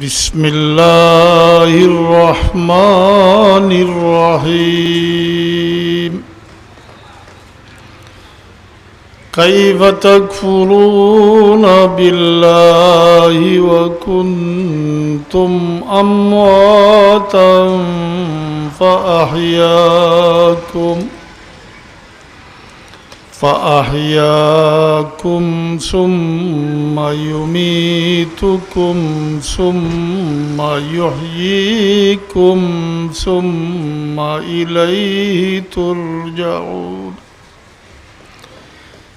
بسم الله الرحمن الرحيم كيف تكفرون بالله وكنتم أمواتا فأحياكم ثم يميتكم ثم يحييكم ثم إليه ترجعون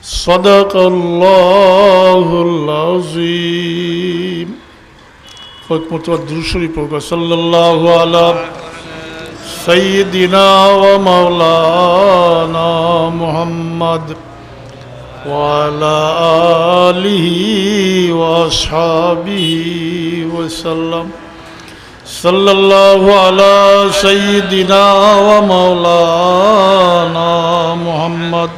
صدق الله العظيم صلى الله على سيدنا ومولانا محمد وعلى آله وأصحابه وسلم صلى الله على سيدنا ومولانا محمد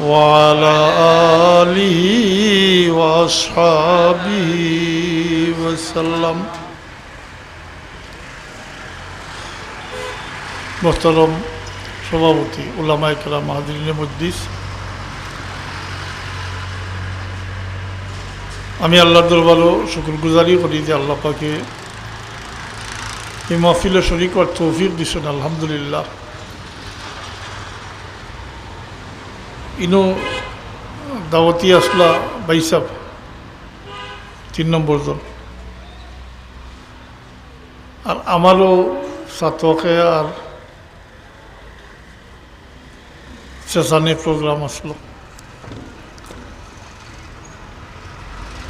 وعلى آله وأصحابه وسلم মোহতারম সভাপতি উলামায়ে কেরাম হাজিরিনে মজলিস, আমি আল্লাহর দরবারও শুকরগুজারি করি যে আল্লাহ পাকে এই মাহফিলে শরীক হওয়ার তৌফিক দিছেন। আলহামদুলিল্লাহ। ইনো দাওয়াতি আসলা বাইসাব 3 নম্বর জন, আর আমারও ছাত্রকে আর শেষানে প্রোগ্রাম আসলো।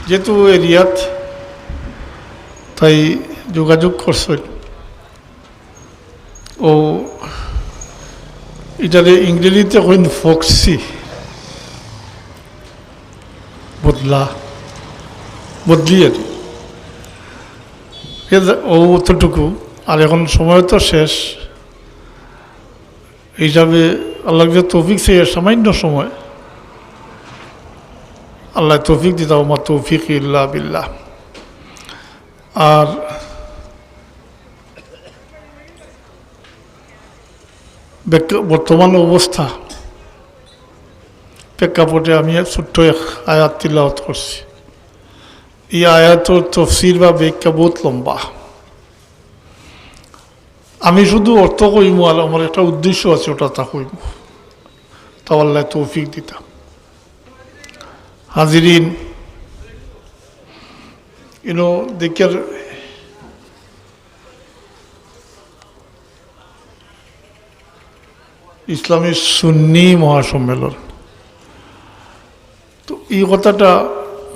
যেহেতু এরিয়াত তাই যোগাযোগ করছেন ও এটারে ইংরেজিতে কইন ফক্সি, বদলি আর ও অতটুকু। আর এখন সময় তো শেষ, এইভাবে আল্লাহ যে তৌফিক সে সামান্য সময় আল্লাহ তৌফিক দিতা, আমার তৌফিক ইল্লা বিল্লাহ। আর বর্তমান অবস্থা প্রেক্ষাপটে আমি ছোট্ট এক আয়াত তিলাওয়াত করছি। এই আয়াতের তফসির বা ব্যাখ্যা বহুত লম্বা, আমি শুধু অর্থ কইমু আর আমার একটা উদ্দেশ্য আছে, ওটা তা কইমু, তাও আল্লাহ তৌফিক দিতাম। হাজিরিন, দেখার ইসলামী সুন্নি মহাসম্মেলন, তো এই কথাটা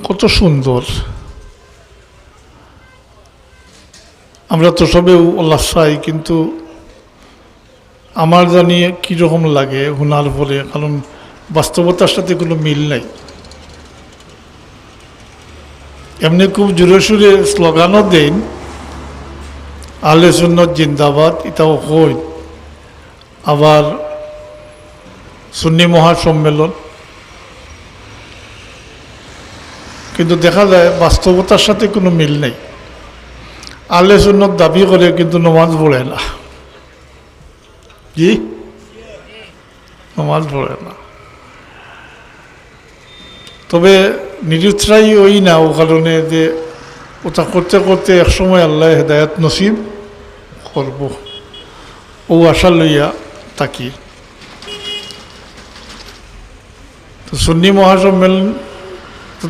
কত সুন্দর। আমরা তো সবে আল্লাহ চাই, কিন্তু আমার জানি কীরকম লাগে শোনার পরে, কারণ বাস্তবতার সাথে কোনো মিল নাই। এমনি খুব জোরে সুরে স্লোগানও দেন, আহলে সুন্নাত জিন্দাবাদ, এটাও কই, আবার সুন্নি মহাসম্মেলন, কিন্তু দেখা যায় বাস্তবতার সাথে কোনো মিল নেই। আহলে সুন্নাত দাবি করে কিন্তু নামাজ পড়ে না, কি নামাজ পড়ে না। তবে নিরুৎসাহী ওই না, ও কারণে যে ওটা করতে করতে একসময় আল্লাহ হেদায়াত নসিব করব, ও আশা লইয়া থাকি। তো সুন্নি মহাসম্মেলন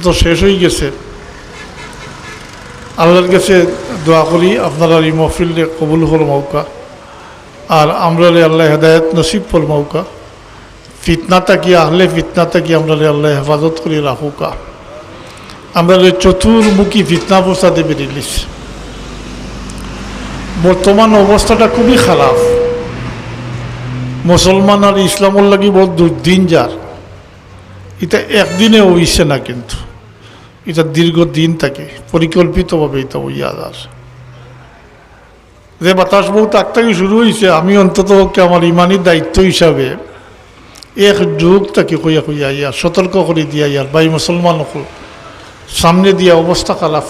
তো শেষ হয়ে গেছে। আল্লাহর কাছে দোয়া করি আপনারা এই মহফিলে কবুল ফরমাউকা, আর আমরা আল্লাহ হেদায়ত নসিব ফরমাউকা। ফিতনা থাকি আহলে ফিতনা থাকি আমরা আল্লাহ হেফাজত করে রাখুকা। আমরা চতুর্মুখী ফিতনা প্রস্তাতে বেরিয়েছি। বর্তমান অবস্থাটা খুবই খারাপ। মুসলমান আর ইসলামর লাগি বহু দুর্দিন যার, এটা একদিনে হইছে না, কিন্তু এটা দীর্ঘদিন থাকে পরিকল্পিতভাবে এটা হইয়া যার। যে বাতাস বহুত আগ থেকে শুরু হয়েছে, আমি অন্তত আমার ইমানি দায়িত্ব হিসাবে এক যুগ তাকে কইয়া কইয়া ইয়ার সতর্ক করে দিয়া ইয়ার ভাই মুসলমান সামনে দিয়া অবস্থা খারাপ।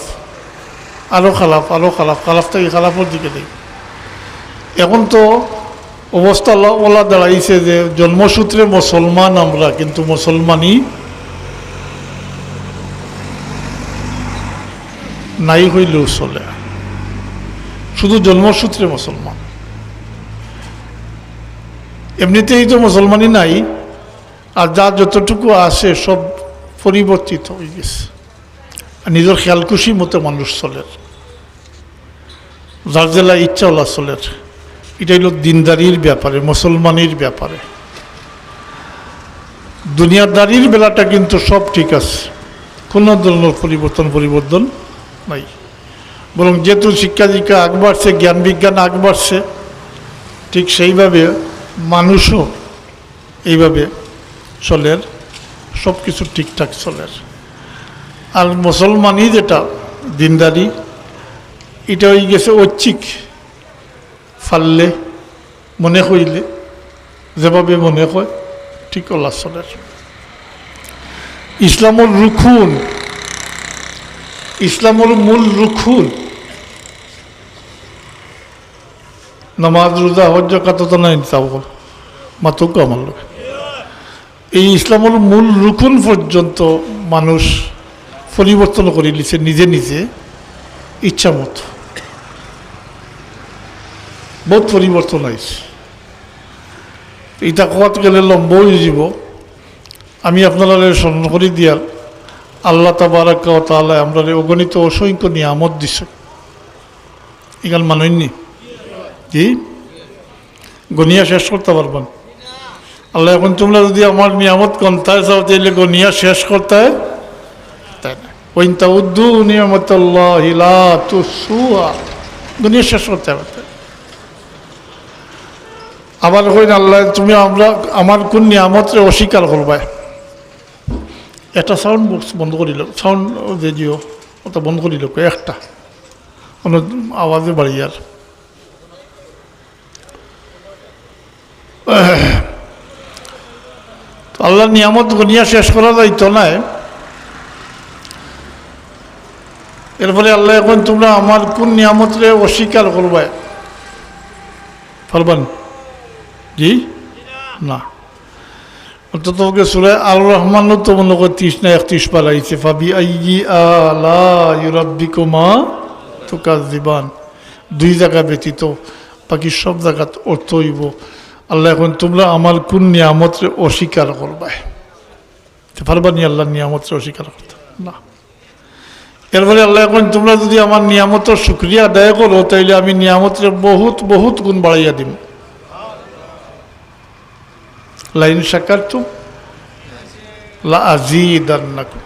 আরও খারাপ, আরও খারাপ, খারাপ থেকে খারাপের দিকে নেই। এখন তো অবস্থা ওলা দাঁড়াইছে যে জন্মসূত্রে মুসলমান আমরা, কিন্তু মুসলমানই নাই হইলেও চলে, শুধু জন্মসূত্রে মুসলমান। এমনিতেই তো মুসলমানই নাই, আর যা যতটুকু আছে সব পরিবর্তিত হয়ে গেছে। নিজের খেয়াল খুশি মতো মানুষ চলের, যার জেলা ইচ্ছা ওলা চলের। এটা হইল দিনদারির ব্যাপারে, মুসলমানের ব্যাপারে। দুনিয়াদারির বেলাটা কিন্তু সব ঠিক আছে, কোনো ধরনের পরিবর্তন নাই। বরং যেহেতু শিক্ষা দীক্ষা আগ বাড়ছে, জ্ঞান বিজ্ঞান আগ বাড়ছে, ঠিক সেইভাবে মানুষও এইভাবে চলের, সব কিছু ঠিকঠাক চলের। আর মুসলমানই যেটা দিনদারি, এটা হয়ে গেছে ঐচ্ছিক, ফাললে মনে হইলে যেভাবে মনে হয় ঠিক ওলা চলের। ইসলামের রুকুন, ইসলামের মূল রুকুন নামাজ, রোজা, হজ, জাকাত তো নাই, তাও মাত্র আমার লোক। এই ইসলামের মূল রুকুন পর্যন্ত মানুষ পরিবর্তন করে নিছে নিজে নিজে ইচ্ছা মতো, বহুত পরিবর্তন হয়েছে। এটা কত গেলে লম্বা হয়ে যাব। আমি আপনারা স্মরণ করে দিয়ার, আল্লাহ তাবারাক ওয়া তাআলা আমরা অগণিত অসংখ্য নিয়ামত দিছে, এখানে মানইনি কি গনিয়া শেষ করতে পারবেন। আল্লাহ এখন তোমরা যদি আমার নিয়ামত কন্তায় চাও তাহলে গনিয়া শেষ করতে হয়, তাই না? ওয়াইন তাউদ্দু নিয়ামাতাল্লাহি লা তুহসুহা, গনিয়া শেষ করতে পারতে। আবার কইন আল্লাহ তুমি আমার কোন নিয়ামতরে অস্বীকার করবা। একটা সাউন্ড বক্স বন্ধ করিল, সাউন্ড রেডিও ওটা বন্ধ করিল, একটা কোনো আওয়াজে বাড়ি। আর আল্লাহর নিয়ামত গনিয়া শেষ করা যাইতো না। এরপরে আল্লাহ এখন তোমরা আমার কোন নিয়ামতরে অস্বীকার করবা, পারবেন? জি না। অন্তত সূরা আল রহমানও তো মনে করে 30 না 31 বার আইছে, ফাবি আইয়ি আলাই রাব্বিকুমা তুকাজ্জিবান। 2 জায়গা ব্যতীত বাকি সব জায়গা অর্থ হইব আল্লাহ এখন তোমরা আমার কোন নিয়ামতরে অস্বীকার করবা। পারবানি আল্লাহর নিয়ামতরে অস্বীকার করতে না। এরপরে আল্লাহ এখন তোমরা যদি আমার নিয়ামতের শুকরিয়া আদায় করো তাইলে আমি নিয়ামতরে বহুত বহুত গুণ বাড়াইয়া দিব। লাইন শাকারতুম লা আযীদান্নাকুম,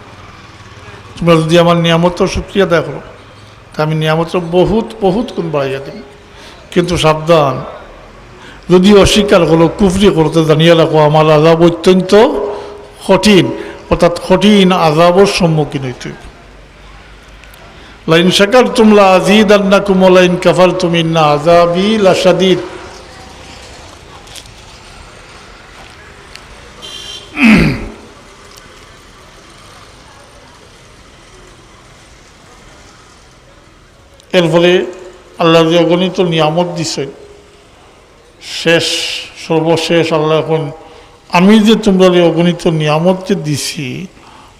তোমরা যদি আমার নিয়ামতের শুকরিয়া আদায় করো তা আমি নিয়ামতের বহুত বহুত গুণ বাড়াইয়া দিব। কিন্তু সাবধান, যদি অস্বীকার করো, কুফরি করতে জানিয়ে রাখো আমার আযাব অত্যন্ত কঠিন, অর্থাৎ কঠিন আযাবের সম্মুখীন হইতে। লাইন শাকারতুম লা আযীদান্নাকুম ওয়া লাইন কাফারতুম ইন্না আযাবি লাশাদীদ। এরপরে আল্লাহ যে অগণিত নিয়ামত দিছে, সর্বশেষ আল্লাহ এখন আমি যে তোমরা অগণিত নিয়ামত যে দিছি,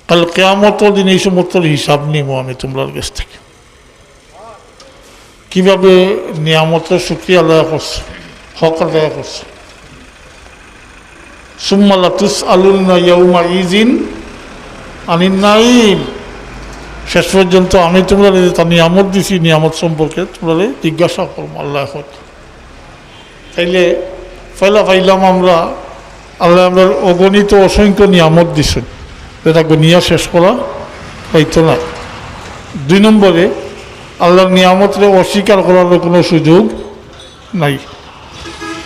কাল কিয়ামতের দিন এই সমস্ত হিসাব নিব আমি তোমরার কাছ থেকে। কীভাবে নিয়ামতের শুকরিয়া আদায় করছে, হক আদায় করছে। সুম্মা লাতুসআলুন্না ইয়াউমাইযিন আনিন নাঈম। শেষ পর্যন্ত আমি তোমরা তার নিয়ামত দিছি, নিয়ামত সম্পর্কে তোমরা জিজ্ঞাসা করবো আল্লাহ এখন। তাইলে পাইলাম আমরা আল্লাহ আমরা অগণিত অসংখ্য নিয়ামত দিছেন, যেটা গনিয়া শেষ করা হইতো না। 2 নম্বরে আল্লাহর নিয়ামতরে অস্বীকার করার কোনো সুযোগ নাই।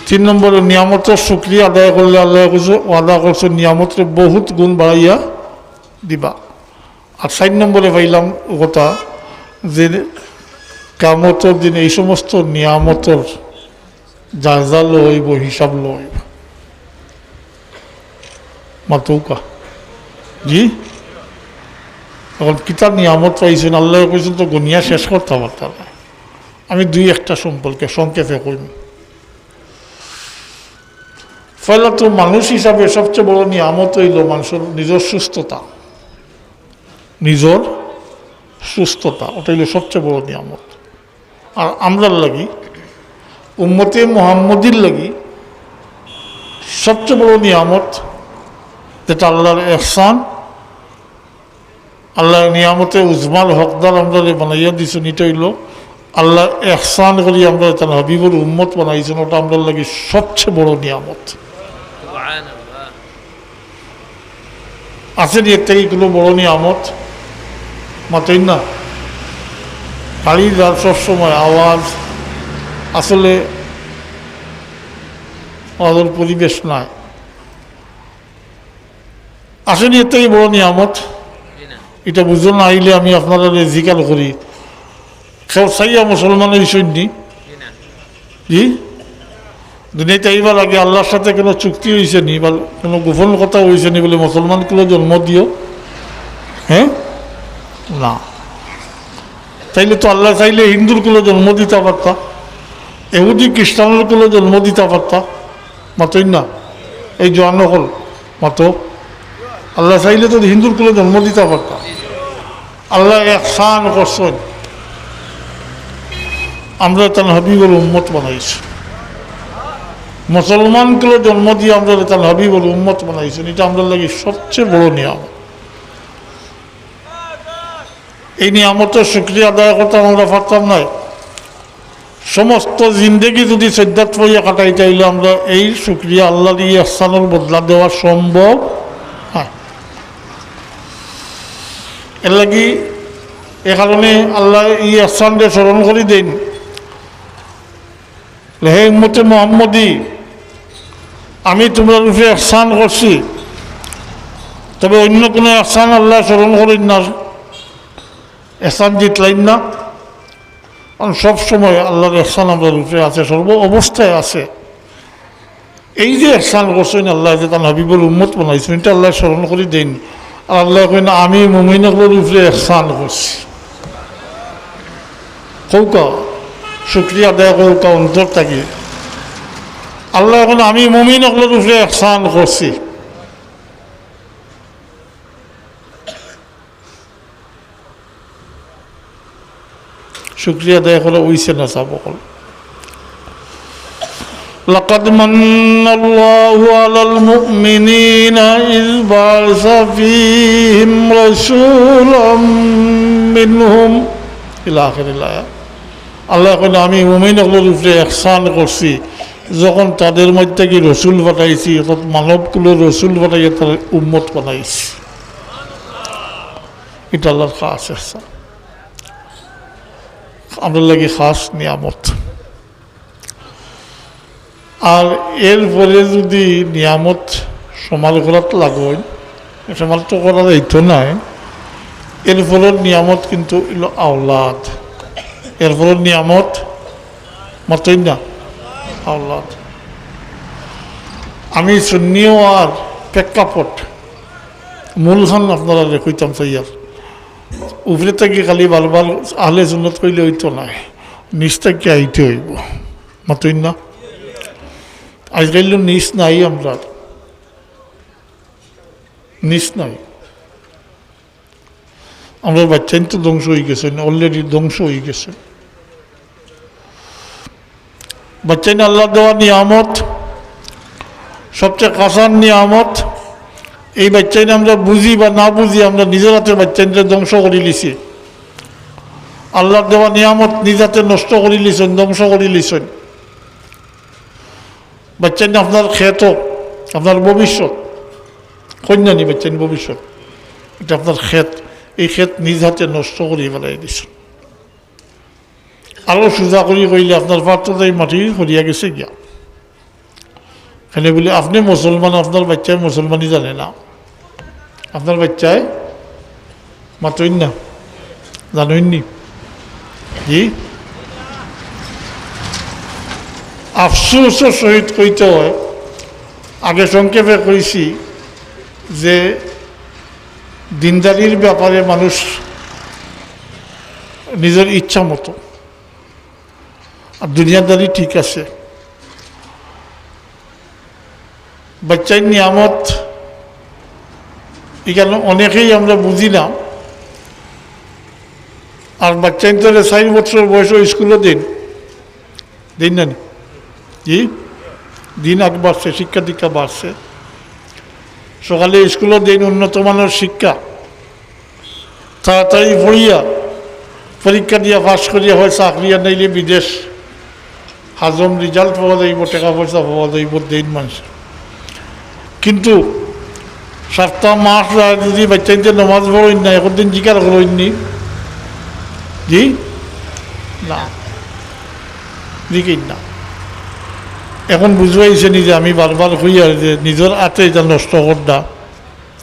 3 নম্বরে নিয়ামতের শুকরিয়া আদায় করলে আল্লাহ ওয়াদা করছে নিয়ামতরে বহুত গুণ বাড়াইয়া দিবা। আর 4 নম্বরে পাইলাম কথা যে কিয়ামতের দিন এই সমস্ত নিয়ামতের জাযা লইব, হিসাব লইব। মাতৌকা জি এখন কিতাব নিয়ামত পাইছেন আল্লাহ কইছেন তো গনিয়া শেষ করতে পারতাম না। আমি দুই একটা সম্পর্কে সংক্ষেপে কইম। পয়লা তো মানুষ হিসাবে সবচেয়ে বড় নিয়ামত হইল মানুষের নিজের সুস্থতা, নিজের সুস্থতা, ওটা হইল সবচেয়ে বড় নিয়ামত। আর আমরার লাগি উম্মতে মুহাম্মদির লাগি সবচেয়ে বড় নিয়ামত যেটা আল্লাহর ইহসান, আল্লাহ নিয়ামতে উজমাল হকদার আমরা বানাইয়া দিয়েছেন, এটা হইল আল্লাহ ইহসান করি আমরা তার হাবিবুর উম্মত বানাইছেন, ওটা আমরা লাগি সবচেয়ে বড় নিয়ামত। আছে এর থেকে এগুলো বড় নিয়ামত মাতই না। গাড়ি যার সবসময় আওয়াজ, আসলে আমাদের পরিবেশ নাই, আসেনি এর থেকে বড় নিয়ামত। এটা বুঝো না আইলে আমি আপনারা জিকার করি কেউ চাইয়া মুসলমানের সৈন্য জি দুনিয়াতে এইবার আগে আল্লাহর সাথে কোনো চুক্তি হয়েছে নি বা কোনো গোপন কথা হয়েছে নি বলে মুসলমানগুলো জন্ম দিও? হ্যাঁ, না। চাইলে তো আল্লাহ চাইলে হিন্দুরগুলো জন্ম দিতে পারতা, এহুদি খ্রিস্টানেরগুলো জন্ম দিতে পারতা, মাতই না। এই জোয়ান হল মাতো আল্লাহ চাইলে তো হিন্দুরগুলো জন্ম দিতে পারতা। আল্লাহ ইহসান করছেন, আমরা তার হাবিবুল উম্মত বানাইছি। মুসলমানগুলো জন্ম দিয়ে আমরা তার হাবিবুল উম্মত বানাইছেন, এটা আমরা লাগি সবচেয়ে বড় নিয়ামত। এই নিয়ামতের শুকরিয়া আদায় করতে আমরা পারতাম না। সমস্ত জিন্দেগি যদি সদ্যাত পড়িয়া কাটাইতে হইলে আমরা এই শুকরিয়া আল্লাহর এই ইহসানের বদলা দেওয়া সম্ভব। হ্যাঁ, এর লাগি এ কারণে আল্লাহ এই ইহসানকে স্মরণ করে দেন, হে উম্মতে মুহাম্মদী, আমি তোমরা রূপে ইহসান করছি, তবে অন্য কোনো ইহসান আল্লাহ স্মরণ করেন না, ইহসান জিতলাইন না। কারণ সবসময় আল্লাহর ইহসান আমরা রূপে আছে, সর্ব অবস্থায় আছে। এই যে ইহসান করছেন আল্লাহ, যে তার হাবিবুল উম্মত বানাইছেন, এটা আল্লাহ স্মরণ করে দেন। আর আল্লাহ কেন আমি মুমিনগুলোর উপরে ইহসান করছি, কৌকা শুক্রিয়া আদায় কৌকা অন্তর থাকি। আল্লাহ এখন আমি মুমিনগুলোর উপরে ইহসান করছি। শুক্রিয়া আদায় করে ওইছে না চাব। لقد من الله على المؤمنين إذ بعث فيهم رسولا منهم إلى آخر الآية। আল্লাহ কইলে আমি মুমিনগুলোর উপরে ইহসান করছি যখন তাদের মধ্যে কি রসুল পাঠাইছি, অর্থাৎ মানবগুলো রসুল পাঠাইয়া তাদের উম্মত বানাইছি। এটা আল্লাহর খাস ইহসান, আমরা লাগি খাস নিয়ামত। আর এরপরে যদি নিয়ামত সমাল করাত লাগেন, সমাল তো করা যাইতো নাই। এরপরের নিয়ামত কিন্তু এলো আওলাদ। এরপরের নিয়ামত মতই না আওলাদ। আমি সুন্নিও আর প্রেক্ষাপট মূলখান আপনারা কইতাম চাইয়ার উপরে থেকে খালি বারবার আহলে সুন্নত কইলে হইতো নাই, নিচ থেকে আইতে হইব, মতই না। আজকাল নিচ নাই, আমরা নিচ নাই। আমরা বাচ্চাই তো ধ্বংস হয়ে গেছে, অলরেডি ধ্বংস হয়ে গেছে। বাচ্চাই না আল্লাহ দেওয়া নিয়ামত, সবচেয়ে কাঁচার নিয়ামত। এই বাচ্চাই না আমরা বুঝি বা না বুঝি আমরা নিজের হাতে বাচ্চাইটা ধ্বংস করে লিছি। আল্লাহ দেওয়া নিয়ামত নিজ হাতে নষ্ট করে লিছেন, ধ্বংস করে লিছেন। বাচ্চাই না আপনার ক্ষেত, আপনার ভবিষ্যৎ, কন্যা নি বাচ্চাই ভবিষ্যৎ, এটা আপনার ক্ষেত। এই ক্ষেত নিজ হাতে নষ্ট করে ফেলাই দিছেন। আরও সোজা করি কইলে আপনার পাত্রটা এই মাটি হরিয়া গেছে গিয়া। এখানে বলে আপনি মুসলমান, আপনার বাচ্চায় মুসলমানই জানে না, আপনার বাচ্চায় মাতইন না, জানইননি জি। আফসোসের সহিত কইতে হয়, আগে সংক্ষেপে কইছি যে দিনদারির ব্যাপারে মানুষ নিজের ইচ্ছা মতো, আর দুনিয়াদারি ঠিক আছে। বাচ্চার নিয়ামত এখানে অনেকেই আমরা বুঝি না। আর বাচ্চার তো 4 বছর বয়সে স্কুলে দিন না জি দিন আগে বাড়ছে, শিক্ষা দীক্ষা বাড়ছে। সকালে স্কুলে দিন উন্নত মানের শিক্ষা, তাড়াতাড়ি পড়িয়া পরীক্ষা দিয়া পাস করিয়া হয় চাকরি আর নাইলে বিদেশ, হাজম রেজাল্ট পাওয়া যাইব, টাকা পয়সা পাওয়া যাইব দিন মানুষ। কিন্তু 7টা মাস যদি বাচ্চাইতে নমাজ পড়েন না, এখন দিন জিকার করেননি জি না দিকেই না। এখন বুঝবাইছে নি যে আমি বারবার হইয়া যে নিজের হাতে এটা নষ্ট করডা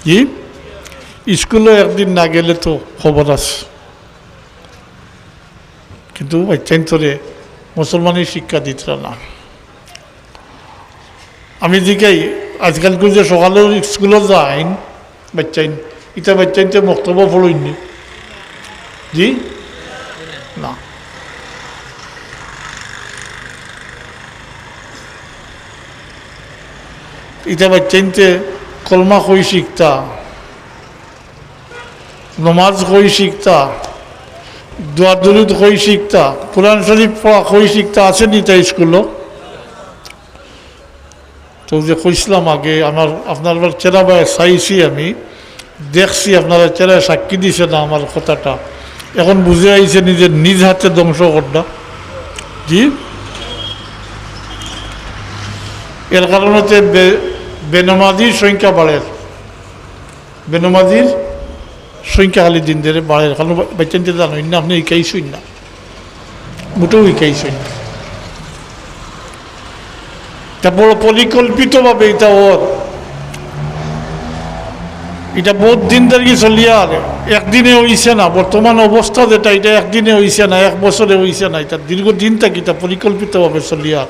জি স্কুলে একদিন না গেলে তো খবর আছে। কিন্তু বাচ্চাইন তোরে মুসলমানের শিক্ষা দিত না। আমি জিকাই আজকালকে যে সকালে স্কুলে যাইন বাচ্চাইন, এটা বাচ্চাইনতে বক্তব্য পড়ইনি জি না। এটা বাচ্চাইনতে কলমা কই শিখতা, নমাজ কই শিখতা, দোয়া দুরুদ কই শিখতা, কোরআন শরীফ পড়া কই শিখতা, আছে নি তা স্কুলও? তো যে কইছিলাম আগে আপনার চেরা ভাই চাইছি, আমি দেখছি আপনারা চেরা সাক্ষী দিছে না আমার কথাটা। এখন বুঝে আইছে নিজের নিজ হাতে ধ্বংস করটা জি। এর কারণে বেনমাজির সংখ্যা বাড়ে, বেনমাজির সংখ্যা খালি দিন ধরে বাড়ে। কারণ বাচ্চাদের জানোই না, আপনি ইকাইছই না, মোটেও ইকাইছই না। তারপর পরিকল্পিতভাবে এটা বহুত দিন ধরে চলিয়া, একদিনে হইছে না। বর্তমান অবস্থা যেটা, এটা একদিনে হইছে না, 1 বছরে হইছে না, এটা দীর্ঘদিন থাকি এটা পরিকল্পিতভাবে চলিয়া।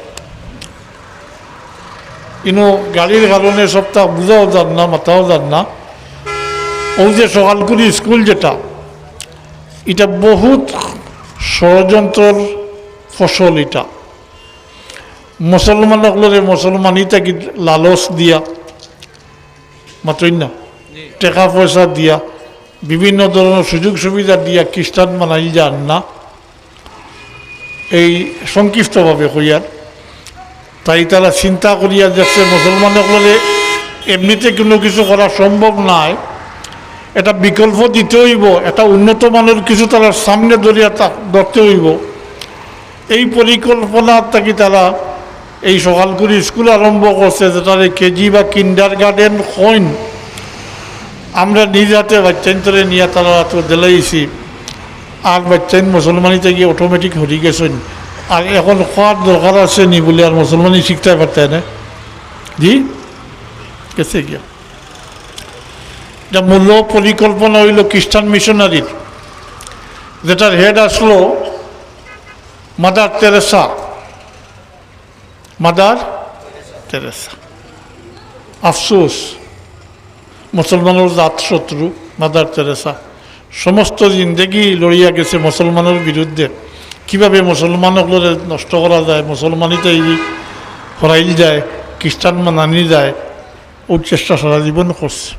ইনো গাড়ির কারণে সপ্তাহ বুঝাও যান না, মাথাও যান না। ও যে সকালকুড়ি স্কুল যেটা, এটা বহুত ষড়যন্ত্রর ফসল। এটা মুসলমানগুলোরে মুসলমানিটাকে লালচ দিয়া, মাত্রই না টাকা পয়সা দিয়া, বিভিন্ন ধরনের সুযোগ সুবিধা দিয়া খ্রিস্টান বানাই যান না, এই সংক্ষিপ্তভাবে কইয়ার। তাই তারা চিন্তা করিয়া যাচ্ছে মুসলমানগুলোরে এমনিতে কোনো কিছু করা সম্ভব নয়, এটা বিকল্প দিতে হইব, এটা উন্নত মানের কিছু তারা সামনে ধরিয়া ধরতে হইব। এই পরিকল্পনা থাকি তারা এই সকাল করে স্কুল আরম্ভ করছে, যেটারে কেজি বা কিন্ডার গার্ডেন কইন। আমরা নিজ হাতে বাচ্চাইন্তরে নিয়ে তারা তো দিলাইছি, আর বাচ্চাইন মুসলমানিতে গিয়ে অটোমেটিক হরি গেছেন। আর এখন খাওয়ার দরকার আছে নি বলে আর মুসলমানি শিখতে পারতেন না জি গেছে গিয়া। এটা মূল্য পরিকল্পনা হইল খ্রিস্টান মিশনারির, যেটার হেড আসলো মাদার তেরেসা। মাদার তেরেসা, আফসোস মুসলমানের জাত শত্রু মাদার তেরেসা সমস্ত জিন্দেগি লড়িয়া গেছে মুসলমানের বিরুদ্ধে। কীভাবে মুসলমানগুলো নষ্ট করা যায়, মুসলমানিতে হরাইল যায়, খ্রিস্টান মানানি যায়, ওর চেষ্টা সারা জীবন করছে।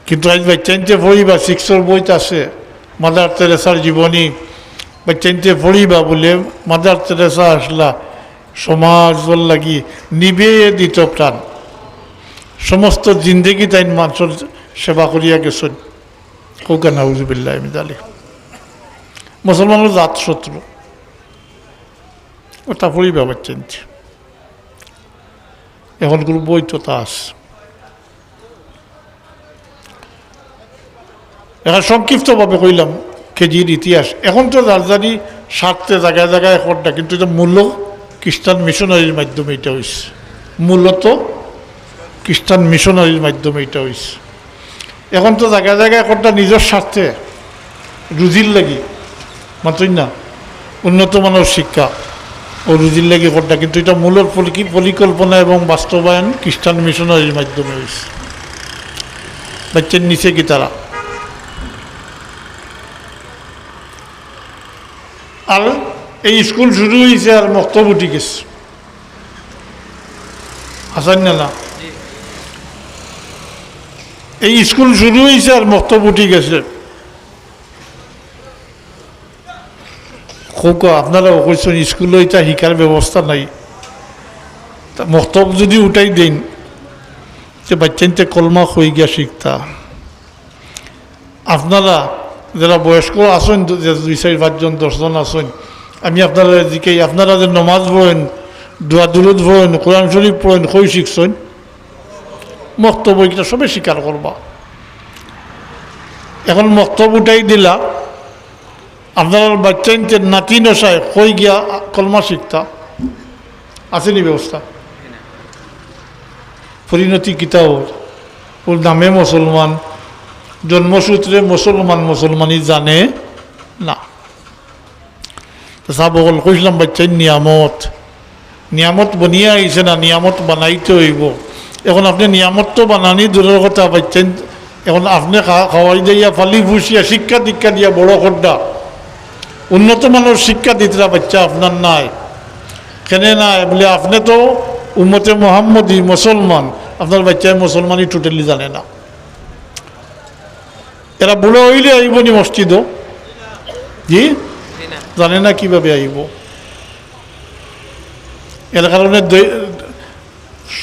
কিন্তু আজ বাচ্চাইনতে পড়িবা, 6 বইতে আছে মাদার তেরেসার জীবনী। বাচ্চাইনতে পড়িবা বলে মাদার তেরেসা আসলা সমাজ লাগি নিবে দিত প্রাণ, সমস্ত জিন্দেগি তাই মানুষের সেবা করিয়া গেছেন। কৌকা নাউজুবিল্লাহ মিদালি। মুসলমানের জাত শত্রু, ওটা পড়িবা বাচ্চাইনতে। এখন কোনো বই তো তা আছে। এখন সংক্ষিপ্তভাবে কইলাম কেজির ইতিহাস। এখন তো রাজধানী স্বার্থে জায়গায় জায়গায় একটা, কিন্তু এটা মূল্য খ্রিস্টান মিশনারির মাধ্যমে এটা হয়েছে। মূলত খ্রিস্টান মিশনারির মাধ্যমে এটা হয়েছে। এখন তো জায়গায় জায়গায় একটা নিজের স্বার্থে রুজির লাগি, মাত্রই না উন্নত মানের শিক্ষা ও রুজির লাগি একটা, কিন্তু এটা মূলত পরিকল্পনা এবং বাস্তবায়ন খ্রিস্টান মিশনারির মাধ্যমে হয়েছে। বাচ্চার নিচে কি তারা আর এই স্কুল শুরু হয়েছে আর মক্তব উঠি গেছে হাসান না এই স্কুল শুরু হয়েছে আর মক্তব উঠি গেছে খোকা আপনারা কইছেন স্কুলে এটা শিকার ব্যবস্থা নাই তা মক্তব যদি উঠাই দেন যে বাচ্চাতে কলমা হয়ে গিয়া শিখতা আপনারা যারা বয়স্ক আসেন 2-4-5 জন 10 জন আসেন আমি আপনারা দিকে আপনারা যে নমাজ পড়েন দোয়া দুরুদ পড়েন কোরআন শরীফ পড়েন কই শিখছেন মক্তব এটা সবে স্বীকার করবা এখন মক্তব উঠাই দিলা আপনার বাচ্চাইতে নাতি নশায় কই গিয়া কলমা শিখতা আসেনি ব্যবস্থা পরিণতি কিতাব ওর নামে মুসলমান জন্মসূত্রে মুসলমানই জানে না সাবকল কইলাম বাচ্চাই নিয়ামত বনিয়ে আইছে না নিয়ামত বানাইতে হইব এখন আপনি নিয়ামত তো বানানি দূরের কথা বাচ্চাই এখন আপনি খাওয়াই দিয়া ফালি ফুসিয়া শিক্ষা দীক্ষা দিয়া বড় খড্ডা উন্নত মানের শিক্ষা দিতরা বাচ্চা আপনার নাই কেন নাই বলে আপনি তো উম্মতে মোহাম্মদী মুসলমান আপনার বাচ্চায় মুসলমানই টোটালি জানে না এরা বুড়ো হইলে আইব নি মসজিদও জি জানে না কিভাবে আইব এর কারণে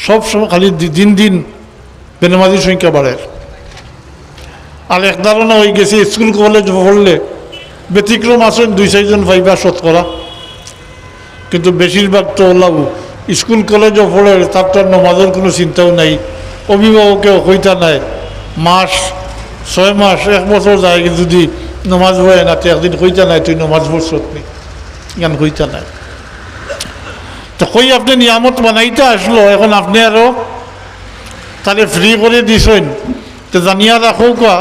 সব সময় খালি দিন দিন বেনামাজির সংখ্যা বাড়ে আর এক ধারণা হয়ে গেছে স্কুল কলেজ পড়লে ব্যতিক্রম আসেন 2-4 জন ভাইবা শতকরা কিন্তু বেশিরভাগ তো ওলাব স্কুল কলেজও পড়ে তার তো নমাজের কোনো চিন্তাও নাই অভিভাবকেও হইতা নাই মাস 6 মাস 1 বছর যায় যদি নমাজ পড়ে না তো একদিন হইতা নাই তুই নমাজ পড়ছত নি জ্ঞান হইতা নাই তো কই আপনি নিয়ামত বানাইতে আসলো এখন আপনি আরও তাহলে ফ্রি করে দিছেন তো জানিয়া রাখো কা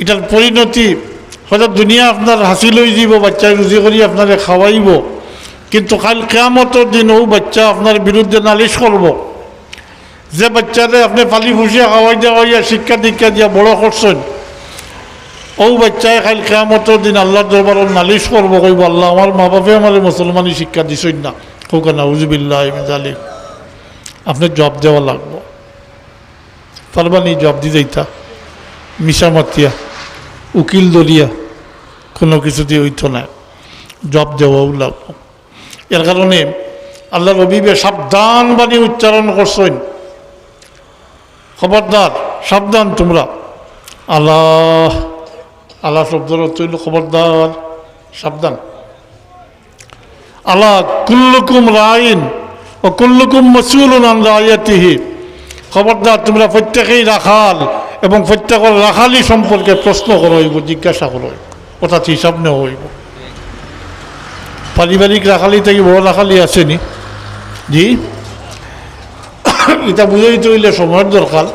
এটার পরিণতি হয়তো দুনিয়া আপনার হাসিল হয়ে যাব বাচ্চায় রুজি করি আপনারে খাওয়াইব কিন্তু কাল কিয়ামতের দিনও বাচ্চা আপনার বিরুদ্ধে নালিশ করব যে বাচ্চারে আপনি ফালি ফুসিয়া খাওয়াই দেওয়াইয়া শিক্ষা দীক্ষা দিয়া বড় করছেন ও বাচ্চায় কাল কিয়ামতের দিন আল্লাহর দরবারে নালিশ করব কইব আল্লাহ আমার মা বাপে আমার মুসলমানই শিক্ষা দিছেন না হোক না উজুবিল্লাহ জালিম আপনি জব দেওয়া লাগবো পারবানি জব দি যাইতা মিশা মাতিয়া উকিল দলিয়া কোনো কিছু দিয়ে হইতো না জব দেওয়াও লাগবো এর কারণে আল্লাহ রবিবে সাবধান বাণী উচ্চারণ করছেন খবরদার সাবধান তোমরা আল্লাহ আল্লাহ শব্দের অর্থ হইল খবরদার সাবধান আল্লাহ কুল্লুকুম রাইন ও কুল্লুকুম মাসউলুন আন রাইয়াতিহি খবরদার তোমরা প্রত্যেকেই রাখাল এবং প্রত্যেকের রাখালি সম্পর্কে প্রশ্ন করা হইব জিজ্ঞাসা করা হইব অর্থাৎ হিসাব নেওয়া হইব পারিবারিক রাখালি থেকে বড় রাখালি আসেনি জি এটা বুঝাইতে হইলে সময়ের দরকার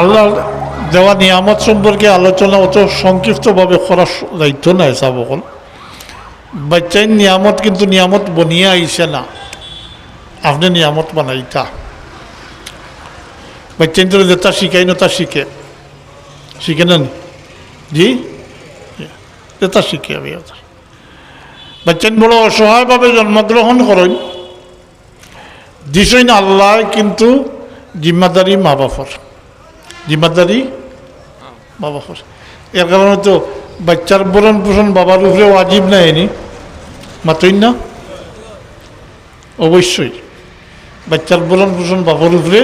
আল্লাহ দেওয়া নিয়ামত সম্পর্কে আলোচনা অত সংক্ষিপ্তভাবে করার দায়িত্ব নাই সাবকল বাচ্চাই নিয়ামত কিন্তু নিয়ামত বনিয়ে আইছে না আপনি নিয়ামত বানাইতা বাচ্চাই তো যেটা শিখাই না তা শিখে নেন জি যেটা শিখে আমি বাচ্চাই বড় অসহায়ভাবে জন্মগ্রহণ করেন দিছই না আল্লাহ কিন্তু জিম্মাদারি মা বাপর জিম্মাদারি মা বাপর এর কারণে তো বাচ্চার ভরণ পোষণ বাবার উপরে ওয়াজিব নাই এনি মাতই না অবশ্যই বাচ্চার ভরণ পোষণ বাবার উপরে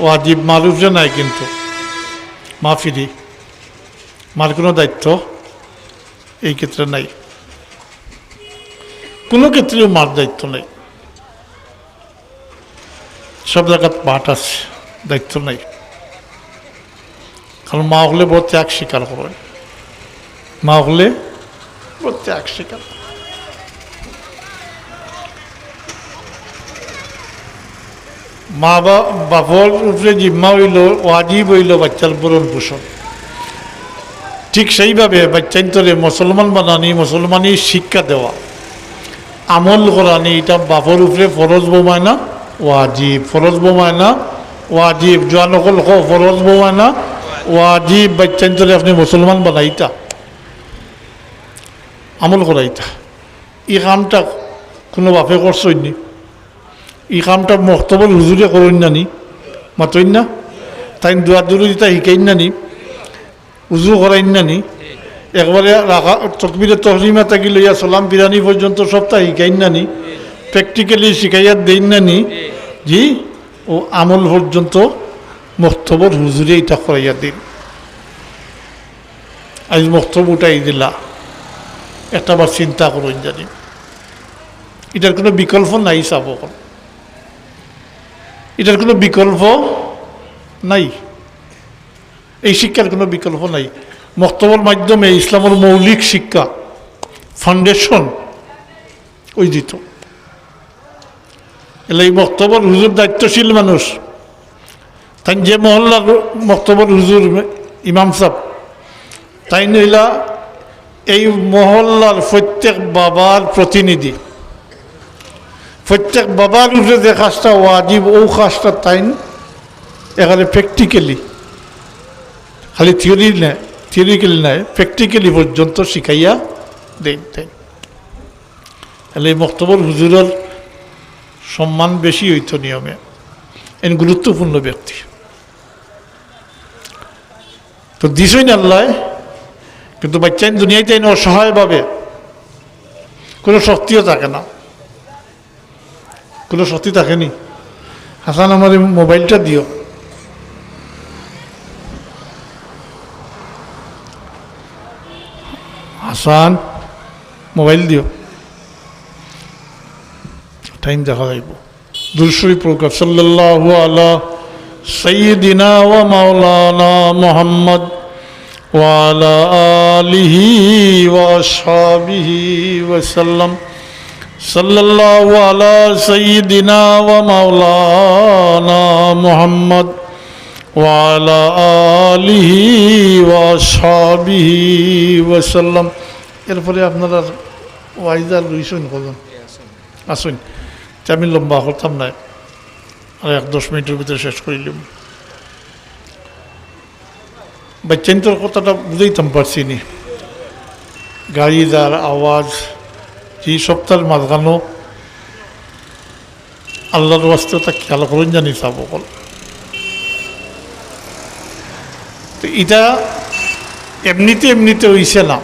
ওয়াজিব মার উপরে নাই কিন্তু মা ফিরি মার কোনো দায়িত্ব এই ক্ষেত্রে নাই কোনো ক্ষেত্রেও মার দায়িত্ব নেই সব জায়গায় পাঠ আছে দায়িত্ব নাই কারণ মা হলে বড় ত্যাগ স্বীকার করেন মা হলে বড় ত্যাগ স্বীকার মা বাপর উপরে জিম্মা হইল ওয়াজিব হইল বাচ্চার ভরণ পোষণ ঠিক সেইভাবে বাচ্চান্তরে মুসলমান বানানি মুসলমানি শিক্ষা দেওয়া আমল করানি এটা বাপর উপরে ফরজ বোমায় না ওয়াজিব। ফরজ বোমায় না ওয়াজিব। জোয়া নকল খ ফরজ বোমায় না ওয়াজিব। বাচ্চান্তরে আপনি মুসলমান বানাইতা, আমল করাইতা। এই কামটা কোনো বাপে করছই নি? এই কামটা মক্তবর হুজুরে করইন না নি? মাতইন না? তাই দোয়া দূরে দিতা শিকাইন না নি? উজু করাইন না নি? একবারে রাখা তকবিরে তহরিমা থাকি লইয়া সালাম বিরানি পর্যন্ত সপ্তাহ শিকাইন না নি? প্র্যাকটিক্যালি শিখাইয়া দেন না নি? জি, ও আমল পর্যন্ত মক্তবর হুজুরে এটা করাইয়া দিন। আজ মক্তব উঠাই দিলা, একটাবার চিন্তা করুন জানি এটার কোনো বিকল্প নাই। চাব এটার কোনো বিকল্প নাই, এই শিক্ষার কোনো বিকল্প নাই। মক্তবর মাধ্যমে ইসলামের মৌলিক শিক্ষা ফাউন্ডেশন ওই দিত। এলে এই মক্তবর হুজুর দায়িত্বশীল মানুষ, তাই যে মহল্লার মক্তবর হুজুর ইমাম সাহেব, তাই নইলা এই মহল্লার প্রত্যেক বাবার প্রতিনিধি। প্রত্যেক বাবার উপরে যে কাজটা ওয়াজিব ও কাজটা তাই এখানে প্র্যাকটিক্যালি, খালি থিওরিক্যালি নাই, প্র্যাকটিক্যালি পর্যন্ত শিখাইয়া দেন। তাহলে এই মক্তবর হুজুরের সম্মান বেশি হইত নিয়মে, এন গুরুত্বপূর্ণ ব্যক্তি। তো দিছই না আল্লাহ, কিন্তু বাচ্চাইন দুনিয়াতে অসহায়ভাবে কোনো শক্তিও থাকে না, কোনো শক্তি থাকেনি। হাসান আমার মোবাইলটা দিও। হাসান মোবাইল দিও, টাইম দেখা যাইব। দুরূদ প্রকাশ সাল্লাল্লাহু আলা সাইয়্যিদিনা ওয়া মাওলানা মুহাম্মদ ওয়া আলা আলিহি ওয়া আসহাবিহি ওয়া সাল্লাম। সাল্লাল্লাহু আলা সাইয়্যিদিনা ওয়া মাওলানা মুহাম্মদ ওয়া আলা আলিহি ওয়া আসহাবিহি ওয়া সাল্লাম। এরপরে আপনারা ওয়াইজার রইছেন কজন আসুন, আমি লম্বা করতাম না, আর ১-১০ মিনিটের ভিতরে শেষ করিলাম। বাচ্চান্তর কথাটা বুঝাইতাম পারছি নি। গাড়ি যার আওয়াজ এই সপ্তাহের মাঝখানো আল্লাহর ওয়াস্তে তা খেয়াল করেন জানি চাব কল। তো এটা এমনিতে হইছে না,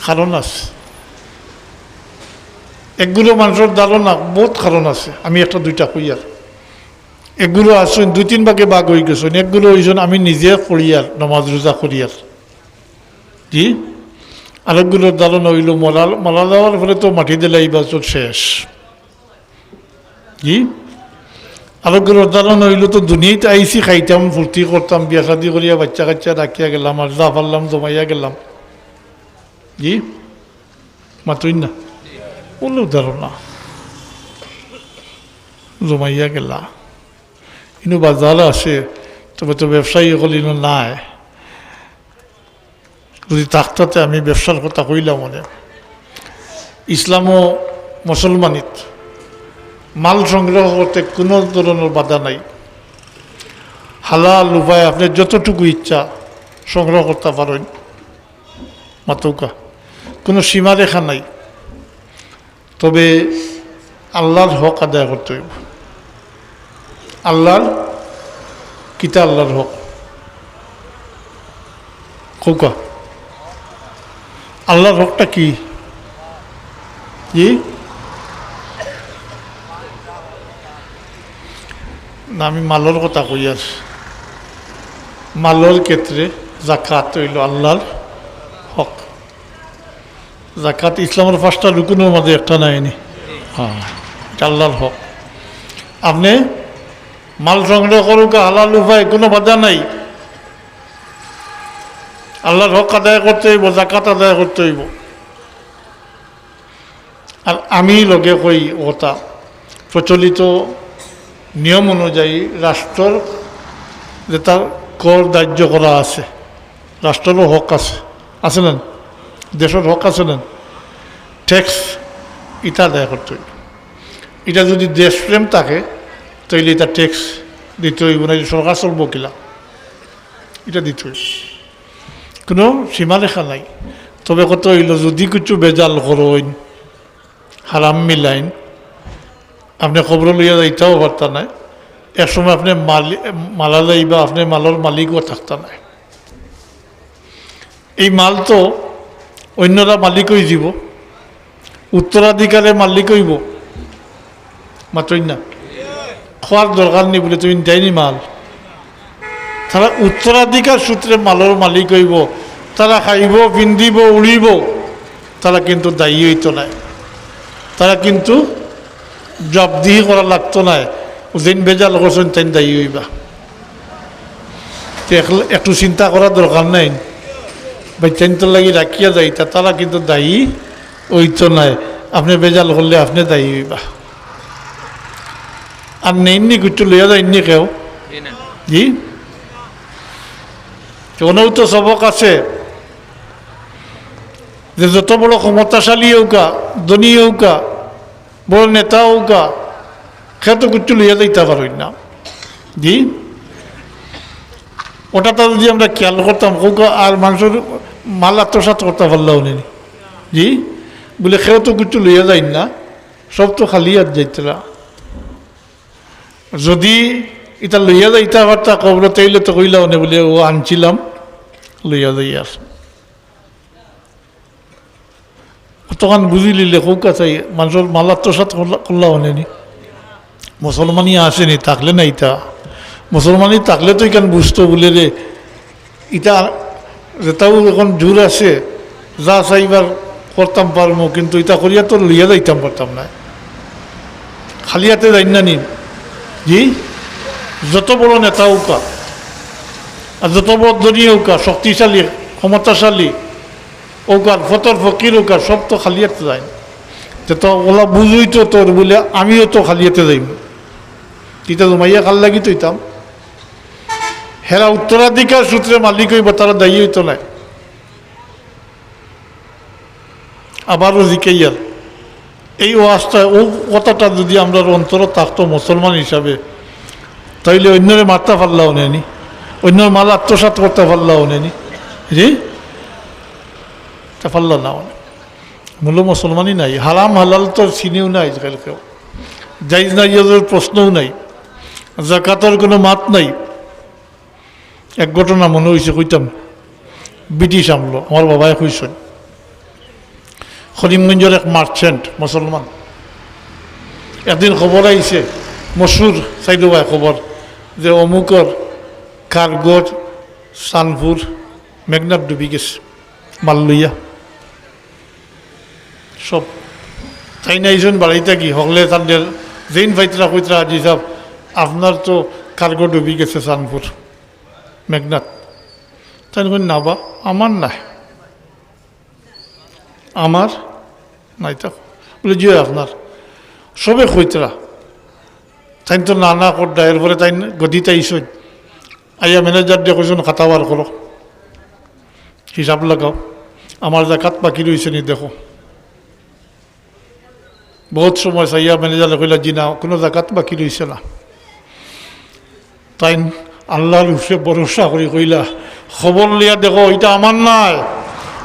কারণ আছে। একগুলো মানুষের ধারণা বহুত কারণ আছে, আমি একটা দুইটা কইয়ার। একগুলো আসুন ২-৩ ভাগে বাঘ হয়ে গেছেন। একগুলো হইছেন আমি নিজে করিয়ার, নমাজ রোজা করিয়ার, জি। আরেকগুলোর ধারণা হইল মারা যাওয়ার ফলে তো মাটি দিলে এই বছর শেষ, জি। আরেকগুলোর ধারণা হইল তো দুনিয়াতে আইসি, খাইতাম, ফুর্তি করতাম, বিয়া শাদি করিয়া বাচ্চা কাচ্চা রাখিয়া গেলাম, আর যা পারলাম জমাইয়া গেলাম, জি। মাতই না কোনো ধারণা জমাইয়া গেলা। কিন্তু বাজার আছে, তবে তো ব্যবসায়ী হলিন নাই। যদি থাকতে আমি ব্যবসার কথা কইলাম, মনে ইসলাম ও মুসলমানিত মাল সংগ্রহ করতে কোনো ধরনের বাধা নাই। হালাল উপায় আপনি যতটুকু ইচ্ছা সংগ্রহ করতে পারেন, মাতৌকা কোনো সীমারেখা নাই। তবে আল্লাহর হক আদায় করতে হইব। আল্লাহর কিতা আল্লাহর হক কৌকা, আল্লাহর হকটা কি? জি না, আমি মালর কথা কই। আর মালর ক্ষেত্রে জাকাত হইল আল্লাহর হক। জাকাত ইসলামের 5টা রুকুনের মধ্যে একটা নাইনি, হ্যাঁ, এটা আল্লাহর হক। আপনি মাল সংগ্রহ করুক, হালাল উপায়, কোনো বাধা নাই। আল্লাহর হক আদায় করতে হইব, জাকাত আদায় করতে হইব। আর আমি লগে কই ওটা প্রচলিত নিয়ম অনুযায়ী রাষ্ট্রর যে তার কর ধার্য করা আছে, রাষ্ট্রেরও হক আছে না, দেশের হক আছে না, ট্যাক্স এটা আদায় করতে হইব। এটা যদি দেশপ্রেম থাকে তাইলে এটা ট্যাক্স দিতে হইব না, সরকার চলব কিলা, এটা দিতে হইব, কোনো সীমারেখা নাই। তবে কত হইল যদি কিছু বেজাল করেন হারাম মিলাইন আপনি খবর লইয়া যাইতেও পারতা নাই, এক সময় আপনি মালা যাইবা আপনি মালের মালিকও থাকতা নাই। এই মাল তো অন্যরা মালিক হয়ে যাব, উত্তরাধিকারের মালিক হইব মাত্রই না, খোয়ার দরকার নেই বলে তুমি দেয়নি মাল, তারা উত্তরাধিকার সূত্রে মালের মালিক হইব, তারা খাইব পিন্ধিব উড়িব, তারা কিন্তু দায়ী হইত নাই, তারা কিন্তু জবদিহি করা লাগতো না, যেন বেজাল করছেন তাই দায়ী হইবা, একটু চিন্তা করার দরকার নাই, বাচ্চান্ত লাগি রাখিয়া যাইতা, তারা কিন্তু দায়ী হইত নাই, আপনি বেজাল করলে আপনি দায়ী হইবা। আর নেইনি কিছু লইয়া যায়নি কেউ, জি কোনও তো সবক আছে যে যত বড় ক্ষমতাশালী হোকা ধনী হোকা বড় নেতা হোকা সে তো কিছু লইয়া যাইতে পারই না, জি ওটাটা যদি আমরা খেয়াল করতাম হোক আর মানুষের মাল আত্মসাৎ করতে পারলাম নি, জি বলে সেও তো কিছু লইয়া যাই না, সব তো খালি আর যাইতরা, যদি এটা লইয়া যাইতে পারতা কবর তাইলে তো কইলাও নে বলে ও আনছিলাম লইয়া যাই আর তখন বুঝি লিলে হোক চাই মানুষের মাল আত্মসাৎ করলাও নি, মুসলমানই আসেনি থাকলে না, ইটা মুসলমানই থাকলে তো এখান বুঝতো বলে রে ইটা যেটাও এখন জোর আছে যা চাইবার করতাম পারবো, কিন্তু এটা করিয়া তো লইয়া যাইতাম পারতাম না, খালি হাতে যাই না নিন, জি যত বড় নেতা হোকা আর যত বড় ধনী হোকা শক্তিশালী ক্ষমতাশালী ওকার ফতর ফকির ওকার সব তো খালি হাতে যায়, তো ওলা বুঝই তো তোর বলে আমিও তো খালি হাতে যাইব, এটা জমাইয়া খাল লাগি তৈতাম, হেরা উত্তরাধিকার সূত্রে মালিক হইব, তারা দায়ী হইতো নাই। আবারও জিকাইয়ার এই ওয়াজটা ও কথাটা যদি আমরা অন্তর থাকতো মুসলমান হিসাবে, তাইলে অন্যরে মারতে পারলাও নেনি, অন্যর মাল আত্মসাৎ করতে পারলাও নেনি, জি তা পারল না, মূল মুসলমানই নাই, হারাম হালাল তো চিনিও নাই আজকাল কেউ, জাইজ নাই প্রশ্নও নাই, জাকাতের কোনো মাত নাই। এক ঘটনা মনে হয়েছে কইতাম, ব্রিটিশ আমলো আমার বাবাই কইছেন, করিমগঞ্জের এক মার্চেন্ট মুসলমান, একদিন খবর আইছে মশুর চাইল ভাই খবর যে অমুকর কার্গর সানপুর মেঘনাথ ডুবি গেছে মাল লইয়া, সব তাই নাইজন বাড়িতে কি হকলে তাদের যেইন ভাইতরা কইতরা আজি সাহেব আপনার তো কার্গো ডুবি গেছে সানপুর মেঘনাথ, তাই নাবা আমার নাই, আমার নাই তা বলে জি আপনার সবে কইতরা, তাই তো নানা করডা, এরপরে তাই গদিতে আইসই আইয়া ম্যানেজার দিয়ে কইছেন খাতা বার করো হিসাব লাগাও, আমার জাকাত বাকি রয়েছে নি দেখো, বহুত সময় চাইয়া ম্যানেজারে কইলা জি না কোনো জাকাত বাকি রয়েছে না, তাই আল্লাহর উপরে ভরসা করে কইলা খবর লিয়া দেখো এটা আমার নাই,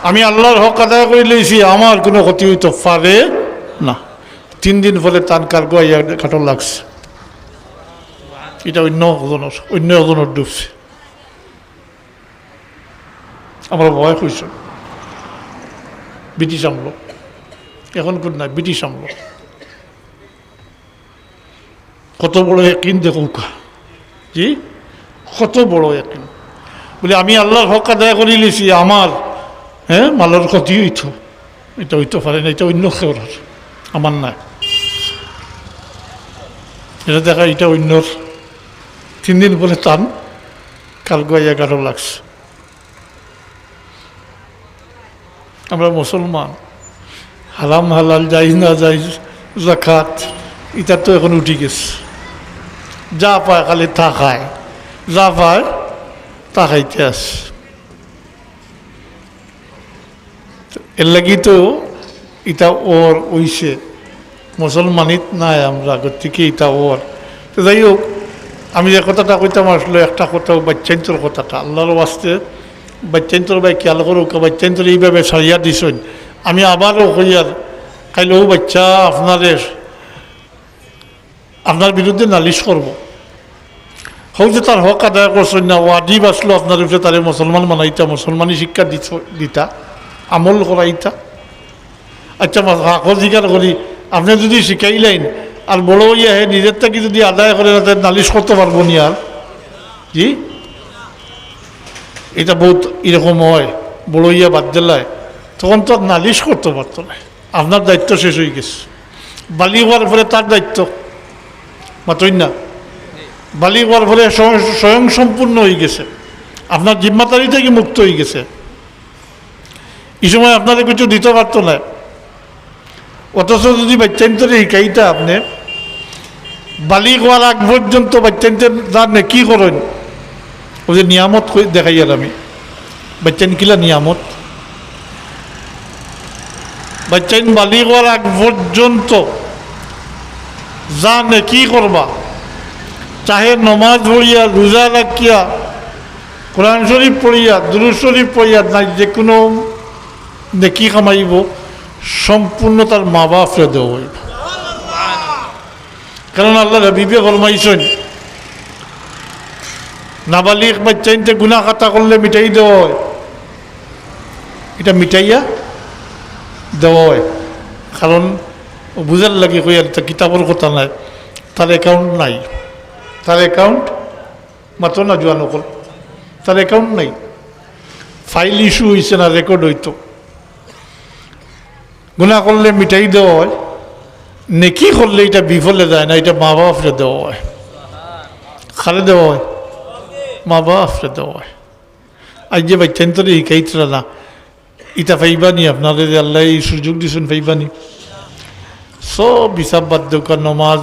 আমি আল্লাহর হক আদায় করে লইছি, আমার কোনো ক্ষতি হইতে পারে না। 3 দিন পরে তান কার্গো আইয়া কাটো লাগছে, এটা অন্য একজনের ডুবছে, আমার ভয় কইছে ব্রিটিশ আমলো, এখন কোন নাই ব্রিটিশ আমলো, কত বড় একদিন দেখো জি কত বড় একদিন বলে আমি আল্লাহর হক আদায় করে লিছি, আমার মালের ক্ষতি হইত, এটা হইতে পারে না, এটা অন্য কেউ আমার নাই, এটা দেখা এটা অন্যর। 3 দিন পরে টান কার্গো 11 লাগছে। আমরা মুসলমান, হারাম হালাল যাই না যাই জাকাত এটা তো এখন উঠি গেছে, যা পায় খালি তা খায়, যা পায় তা খাইতে আসে, এর লাগি তো এটা ওর ওইছে মুসলমানিত নাই আমরা গতিকে এটা ওর। তো যাই হোক, আমি যে কথাটা কইতাম আসলে একটা কথা বাচ্চান্তর কথাটা আল্লাহর ওয়াস্তে বাচ্চান্তর ভাই খেয়াল করুক, বাচ্চান্তর এইভাবে সারিয়া দিছেন। আমি আবারও কইয়ার কাইলেও বাচ্চা আপনার বিরুদ্ধে নালিশ করব। হোক যে তার হক আদায় করছেন না, ওয়াজিব আসলো আপনার উপরে তারে মুসলমান বানাইতা, মুসলমানি শিক্ষা দিতা, আমল করাইতা। আচ্ছা হাকর জিকার করি, আপনি যদি শিখাইলেন আর বড় ইয়া হে নিজের থেকে যদি আদায় করে তাদের নালিশ করতে পারবো নি আর? জি, এটা বহুত এরকম হয়, বড় ইয়া বাদ দিলায় তখন তো নালিশ করতে পারতো না। আপনার দায়িত্ব শেষ হয়ে গেছে। বালি হওয়ার ফলে তার দায়িত্ব মাত্রই না, বালি হওয়ার ফলে স্বয়ং সম্পূর্ণ হয়ে গেছে, আপনার জিম্মাদারি থেকে মুক্ত হয়ে গেছে। এই সময় আপনাদের কিছু দিতে পারতো না। অথচ যদি বাচ্চান্তরে শিকাইটা আপনি বালি হওয়ার আগ পর্যন্ত বাচ্চান্তের জানে কি করেন, ও যে নিয়ামত দেখাই আর আমি বাচ্চান কিলা নিয়ামত, বাচ্চাইন বালি হওয়ার আগ পর্যন্ত জানে কি করবা, চাহে নমাজ পড়িয়া, রোজা রাখিয়া, কোরআন শরীফ পড়িয়া, দুরূদ শরীফ পড়িয়া, নাই যে কোনো নেকি কামাইব, সম্পূর্ণ তার মা বাপরে দেওয়া হইব। কারণ আল্লাহ হাবিবে ফরমাইছেন নাবালিগ বাচ্চাইনতে গুনাহ খাতা করলে মিটাই দেওয়া হয়, এটা মিটাইয়া দেওয়া হয়। কারণ বুঝার লাগে কই আর কিতাবের কথা নাই, তার অ্যাকাউন্ট নাই, তার অ্যাকাউন্ট মাত্র না জোয়া নকল, তার অ্যাকাউন্ট নাই। ফাইল ইস্যু হয়েছে না, রেকর্ড হইতো। গুনাহ করলে মিটাই দেওয়া হয়, নেকি করলে এটা বিফলে যায় না, এটা মা বাপরে দেওয়া হয়। খালে দেওয়া হয়, মা বাপরে দেওয়া হয়। আজ যে বাচ্চান্তরে শিখাইতরা না, ইটা পাইবানি আপনাদের আল্লাহ এই সুযোগ দিচ্ছেন, পাইবানি। সব হিসাব বাদ দেওয়া, নমাজ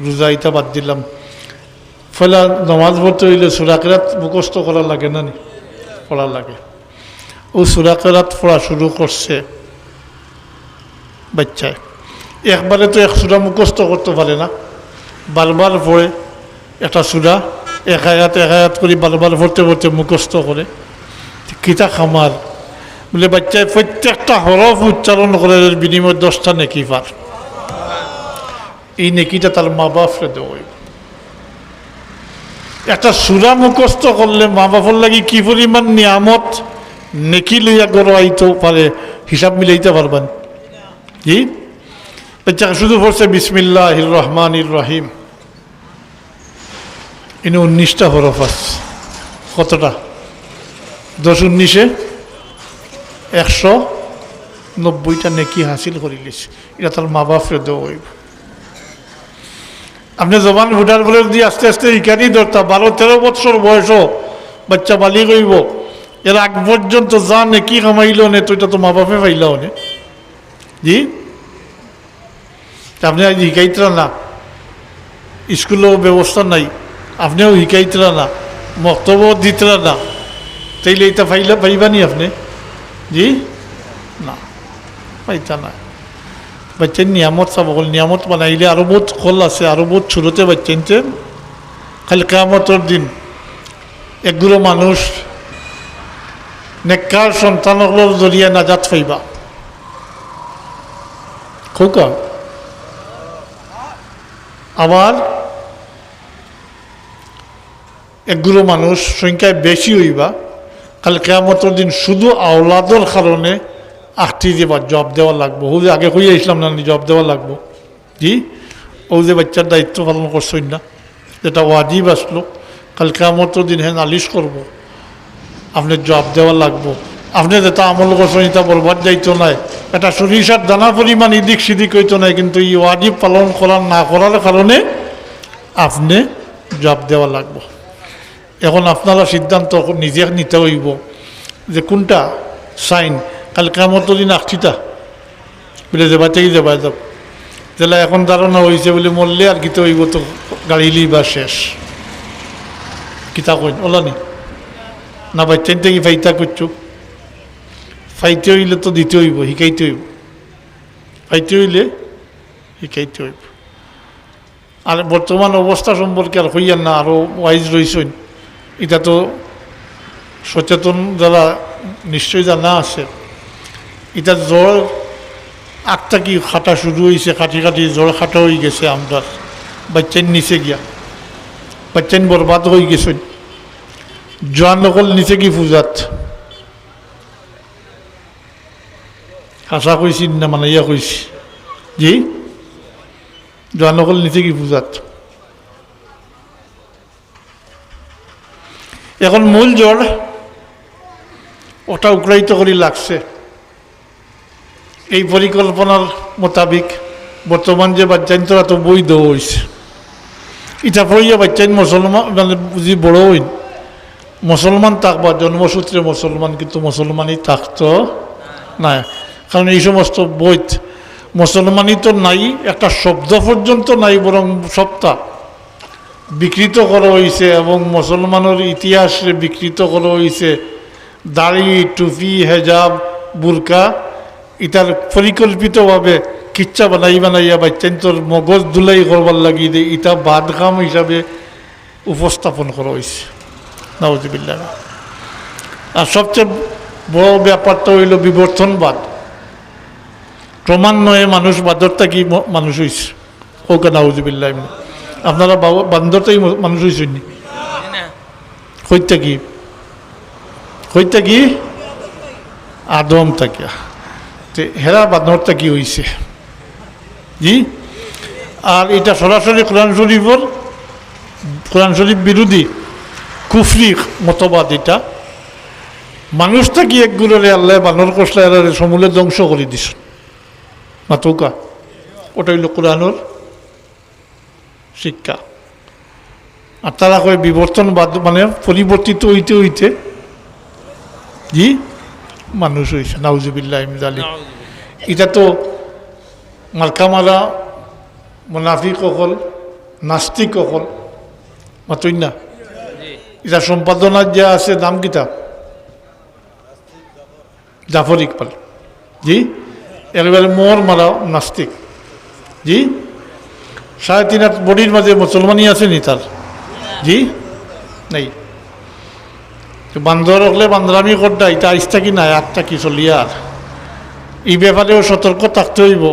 রোজা ইটা বাদ দিলাম। ফলে নমাজ পড়তে হইলে সূরা কেরাত মুখস্থ করা লাগে না, পড়া লাগে। ও সূরা কেরাত পড়া শুরু করছে বাচ্চায়, একবারে তো এক সূরা মুখস্থ করতে পারে না, বারবার পড়ে একটা সূরা এক আয়াত করে বারবার পড়তে পড়তে মুখস্থ করে। কিতা খামার বলে বাচ্চায় প্রত্যেকটা হরফ উচ্চারণ করে বিনিময় 10টা নেকি পার। এই নেকিটা তার মা বাপরে দেওয়া হইব। একটা সূরা মুখস্থ করলে মা বাপর লাগি কি পরিমাণ নিয়ামত নেকি লইয়া গড়াইতে পারে, হিসাব মিলাইতে পারবেন। জি, বাচ্চা শুধু পড়ছে বিসমিল্লাহির রহমানির রহিম, ইনি 19টা হরফ আছে। কতটা? 10 19 190টা নেকি হাসিল করে লিছে। এটা তার মা বাপরে দেওয়া হইব। আপনি জবান ভোটার বলে যদি আস্তে আস্তে ইকারি ধরতা, 12-13 বছর বয়সও বাচ্চা বালিগ হইব, এর আগ পর্যন্ত যা নেকি কামাইল নে, তো এটা তো মা বাপে পাইলাও নে। জি, আপনি আজ শিকাইতরা না, স্কুলেও ব্যবস্থা নাই, আপনিও শিকাইতরা না, মক্তব্য দিতরা না, তাইলে এটা পাইবানি আপনি? জি না, পাইতা না। বাচ্চার নিয়ামত চাব, নিয়ামত বানাইলে আরো বহুত ফল আছে, আরো বহুত ছোটতে বাচ্চাইতে খালি কিয়ামতের দিন একগুলো মানুষ নেককার সন্তানগুলোর জরিয়া নাজাত পাইবা। খোকা আবার একগুলো মানুষ সংখ্যায় বেশি হইবা, খালি কিয়ামতের দিন শুধু আওলাদর কারণে আটটি দেবা, জব দেওয়া লাগবো। ও যে আগে কইয়া ইসলাম না, জব দেওয়া লাগবো। জি, ও যে বাচ্চার দায়িত্ব পালন করছেন না, যেটা ওয়াজিব আসলো, কাল কিয়ামতের দিন হ্যাঁ নালিশ করবো, আপনার জব দেওয়া লাগবো। আপনি যেটা আমল করছেন এটা বরবাদ যাইতো নাই, এটা সরিষার দানা পরিমাণ এদিক সেদিক হইতো নাই, কিন্তু এই ওয়াজিব পালন করার না করার কারণে আপনি জব দেওয়া লাগবো। এখন আপনারা সিদ্ধান্ত নিজে নিতে হইব যে কোনটা সাইন। কাল কিয়ামতের দিন আটটিটা বলে যাবাতেই যাবা যাব, যেটা এখন ধারণা হয়েছে বলে মরলে আর কিতে হইব, তো গাড়ি লিবা শেষ। কিতা কইন ওলানি না, বাচ্চান থেকে ফাইতা করছো, ফাইতে হইলে তো দিতে হইব, শিখাইতে হইব। ফাইতে হইলে শিখাইতে হইব। আর বর্তমান অবস্থা সম্পর্কে আর হইয়ার না, আরও ওয়াইজ রয়েছেন। এটা তো সচেতন যারা নিশ্চয়ই জানা আছে। এটা জ্বর আগটা কি খাটা শুরু হয়েছে, কাটি কাটি জ্বর খাটা হয়ে গেছে। আমরা বাচ্চান নিচে গিয়া বাচ্চান বরবাদ হয়ে গেছে। জোয়ান নকল নিচে কি পূজাত হাসা কইছি না মানে ইয়া কইছি জি জোয়ান নকল নিচে কি পূজাত। এখন মূল জ্বর ওটা উগ্রায়িত করে লাগছে। এই পরিকল্পনার মোতাবিক বর্তমান যে বাচ্চাইনরা তো বৈধ হয়েছে। এটা পড়িয়া বাচ্চাইন মুসলমান মানে বুঝি বড় হইন মুসলমান থাকবা জন্মসূত্রে মুসলমান, কিন্তু মুসলমানই থাকতো না। কারণ এই সমস্ত বৈধ মুসলমানই তো নাই, একটা শব্দ পর্যন্ত নাই, বরং সবটা বিকৃত করা হয়েছে। এবং মুসলমানের ইতিহাসে বিকৃত করা হয়েছে। দাড়ি, টুপি, হেজাব, বুরকা এটার পরিকল্পিতভাবে কিচ্ছা বানাইয়া বাচ্চান তোর মগজ দুলাই করবার লাগিয়ে দিয়ে এটা বাদকাম হিসাবে উপস্থাপন করা হয়েছে। নাউজুবিল্লাহ। আর সবচেয়ে বড় ব্যাপারটা হইল বিবর্তনবাদ। ক্রমান্বয়ে মানুষ বান্দরটা কি মানুষ হয়েছে। ওকে নাউজুবিল্লাহ। আপনারা বান্দরটাই মানুষ হয়েছেন নি? হইতে কি আদম থাকিয়া হেরা বান্দরটা কি হয়েছে জি। আর এটা সরাসরি কোরআন শরীফ বিরোধী কুফরি মতবাদ। এটা মানুষটা কি একগুলোরে আল্লাহ বানর কষলা এরা সমূলে ধ্বংস করে দিস মাতৌকা। ওটা হইল কোরআনের শিক্ষা। আর তারা কয় বিবর্তনবাদ মানে পরিবর্তিত হইতে হইতে জি মানুষ হয়েছে। নাউজুবিল্লাহ জালিম। এটা তো মার্কামারা মুনাফিক অকল, নাস্তিক অকল মাতই না। এটা সম্পাদনার যা আছে নাম কিতা জাফর ইকবাল জি। একেবারে মোর মারা নাস্তিক জি। 3.5 বডির মাঝে মুসলমানই আছে নি তার জি নাই। বান্দর হলে বান্দরামি করডা এটা আইসটা কি নাই আটটা কি চলিয়ার। এই ব্যাপারেও সতর্ক থাকতে হইব,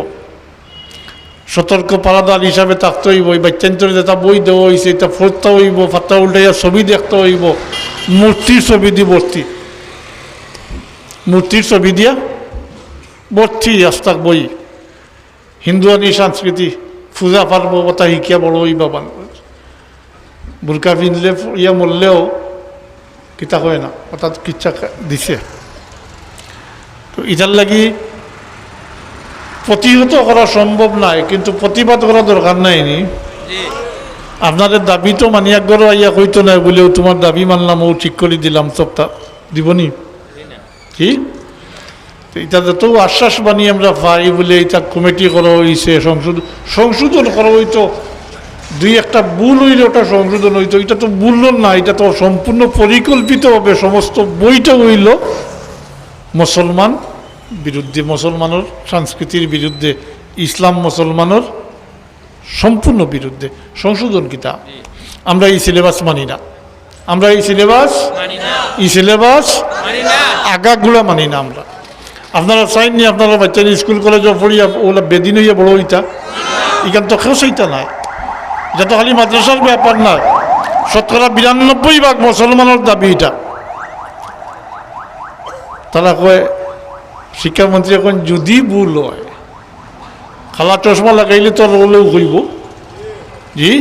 সতর্ক পারাদার হিসাবে থাকতে হইব। এই বাচ্চান্তরে যেটা বই দেওয়া হয়েছে এটা পড়তে হইব, ফাত্তা উল্টাইয়া ছবি দেখতে হইব। মূর্তির ছবি দিয়ে মূর্তির ছবি দিয়া ভর্তি আস্তাক বই। হিন্দুয়ানি সংস্কৃতি পূজা পার্ব কথা শিকিয়া বড় হইবা বান্ধব। বুরকা পিনলে ইয়া মরলেও কিতা কয় না অর্থাৎ কিচ্ছা দিছে। তো এটার লাগি প্রতিহত করা সম্ভব নাই, কিন্তু প্রতিবাদ করা দরকার নাই নি। আপনাদের দাবি তো মানিয়াক গড় আইয়া কইতো না বলেও তোমার দাবি মানলাম ও ঠিক করে দিলাম সবটা দিবনি কি। এটা যত আশ্বাস বানিয়ে আমরা পাই বলে এটা কমিটি করা হয়েছে, সংশোধন করা হইতো। 2-1টা ভুল হইলে ওটা সংশোধন হইতো। এটা তো ভুল না, এটা তো সম্পূর্ণ পরিকল্পিতভাবে সমস্ত বইটা হইল মুসলমান বিরুদ্ধে, মুসলমানের সংস্কৃতির বিরুদ্ধে, ইসলাম মুসলমানের সম্পূর্ণ বিরুদ্ধে। সংশোধন কিতা আমরা এই সিলেবাস মানি না, আমরা এই সিলেবাস আগাগুলা মানি না আমরা। আপনারা চাইনি আপনারা বাচ্চা স্কুল কলেজে পড়িয়া ওগুলা বেদিন হইয়া বড় হইতা, এখান তো কেউ সেইটা নাই। এটা তো খালি মাদ্রাসার ব্যাপার নয়, 92% মুসলমানের দাবি এটা। তারা কয় শিক্ষামন্ত্রী এখন যদি ভুল হয় খালা চশমা লাগাইলে তো ওলেও কইব জি।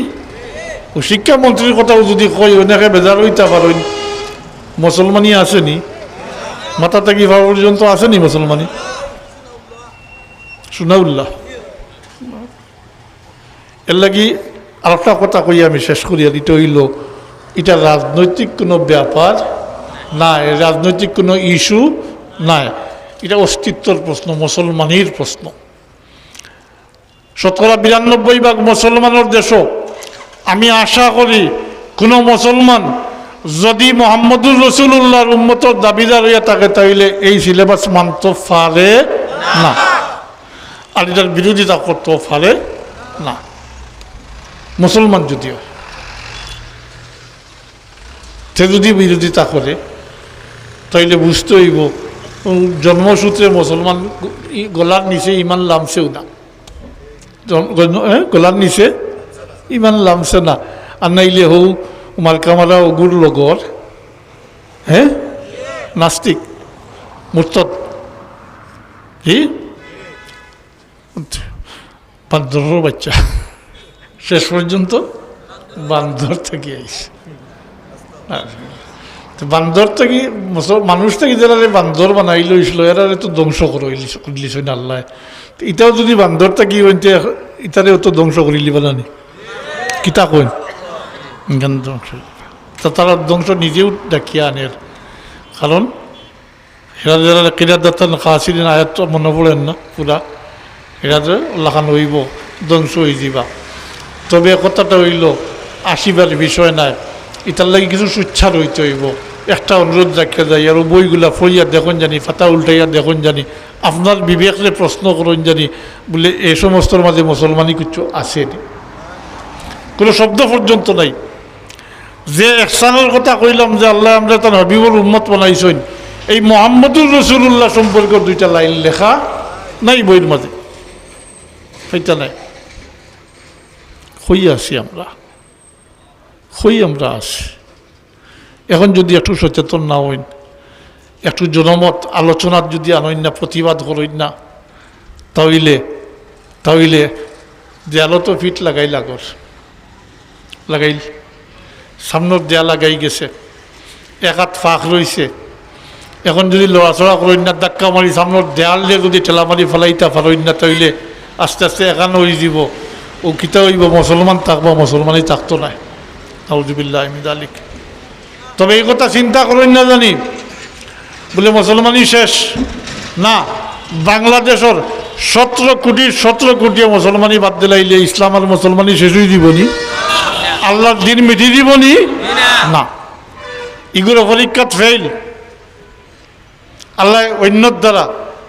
ও শিক্ষামন্ত্রীর কথাও যদি কই ওনাকে বেজার হইতে পারেন। মুসলমানি আসেনি মাথা থাকি ভাবা পর্যন্ত আসেনি মুসলমানি সুনাউল্লাহ। এর লাগি আর একটা কথা কই আমি শেষ করিয়া দিতে হইল, এটা রাজনৈতিক কোনো ব্যাপার নাই, রাজনৈতিক কোনো ইস্যু নাই। এটা অস্তিত্বর প্রশ্ন, মুসলমানের প্রশ্ন। 92% মুসলমানের দেশও আমি আশা করি কোনো মুসলমান যদি মোহাম্মদুর রসুল্লাহর উম্মতের দাবিদার হইয়া থাকে তাইলে এই সিলেবাস মানতে পারে না, আর এটার বিরোধিতা করতে পারে না, মুসলমান যদিও সে যদি বিরোধিতা করে তাইলে বুঝতে হইব জন্মসূত্রে মুসলমান গলার নিচে ইমান লামছেও না, গলার নিচে ইমান লামছে না। আর নাইলে হৌ মার্কামারা অগুর লগর নাস্তিক মুরতাদ কি বান্দরের বাচ্চা, শেষ পর্যন্ত বান্দর থেকে আইছে। বান্দর থেকে মানুষ থেকে যারা বান্দর বানাই লইছিল এরা তো ধ্বংস করলিস না আল্লাহ। এটাও যদি বান্দর থাকি হইতে ইটারেও তো ধ্বংস করিলি বানানি কিতা কইন ধ্বংস, তারা ধ্বংস নিজেও ডাকিয়া আনের। কারণ এরা যারা কিরাদাতান খাসিরিন আয়াত মনে পড়েন না পুরা, এরা যে লাখান হইব ধ্বংস হয়ে যাবা। তবে কথাটা হইল আসিবার বিষয় নাই, এটার লাগে কিছু সুচ্ছার হইতে হইব। একটা অনুরোধ রাখা যায় আর বইগুলা ফইয়া দেখুন জানি, ফাতা উল্টাইয়া দেখুন জানি, আপনার বিবেকরে প্রশ্ন করুন জানি বলে এই সমস্তর মাঝে মুসলমানি কিছু আসেনি, কোনো শব্দ পর্যন্ত নাই। যে একসানের কথা কইলাম যে আল্লাহ আমরা তার হাবিবুর উম্মত বানাইছেন, এই মুহাম্মদুর রাসূলুল্লাহ সম্পর্কে দুইটা লাইন লেখা নাই বইয়ের মাঝে, সেইটা নাই। হই আছি আমরা, হই আমরা আছি। এখন যদি একটু সচেতন না হইন, একটু জনমত আলোচনার যদি আনইন না, প্রতিবাদ করইন না, তাহলে দেয়ালও তো ফিট লাগাই লাগর লাগাইল, সামনের দেয়া লাগাই গেছে, এক হাত ফাঁক রয়েছে। এখন যদি লড়াচড়া করেন না, ধাক্কা মারি সামনের দেয়াল দিয়ে যদি ঠেলা মারি ফেলাইতা পারেন না, তাইলে আস্তে আস্তে একান হয়ে যাব। ও কিতা হইব, মুসলমান থাকবা মুসলমানই থাকতো না। আউযুবিল্লাহি মিন যালিক। তবে এই কথা চিন্তা করেন না জানি বলে মুসলমানই শেষ না। বাংলাদেশের 17 কোটি মুসলমানই বাদ দিলাইলে ইসলাম আর মুসলমানই শেষ হয়ে দিবনি, আল্লাহর দিন মিটি দিবনি না। এগুলো পরীক্ষাত ফেল। আল্লাহ অন্যর দ্বারা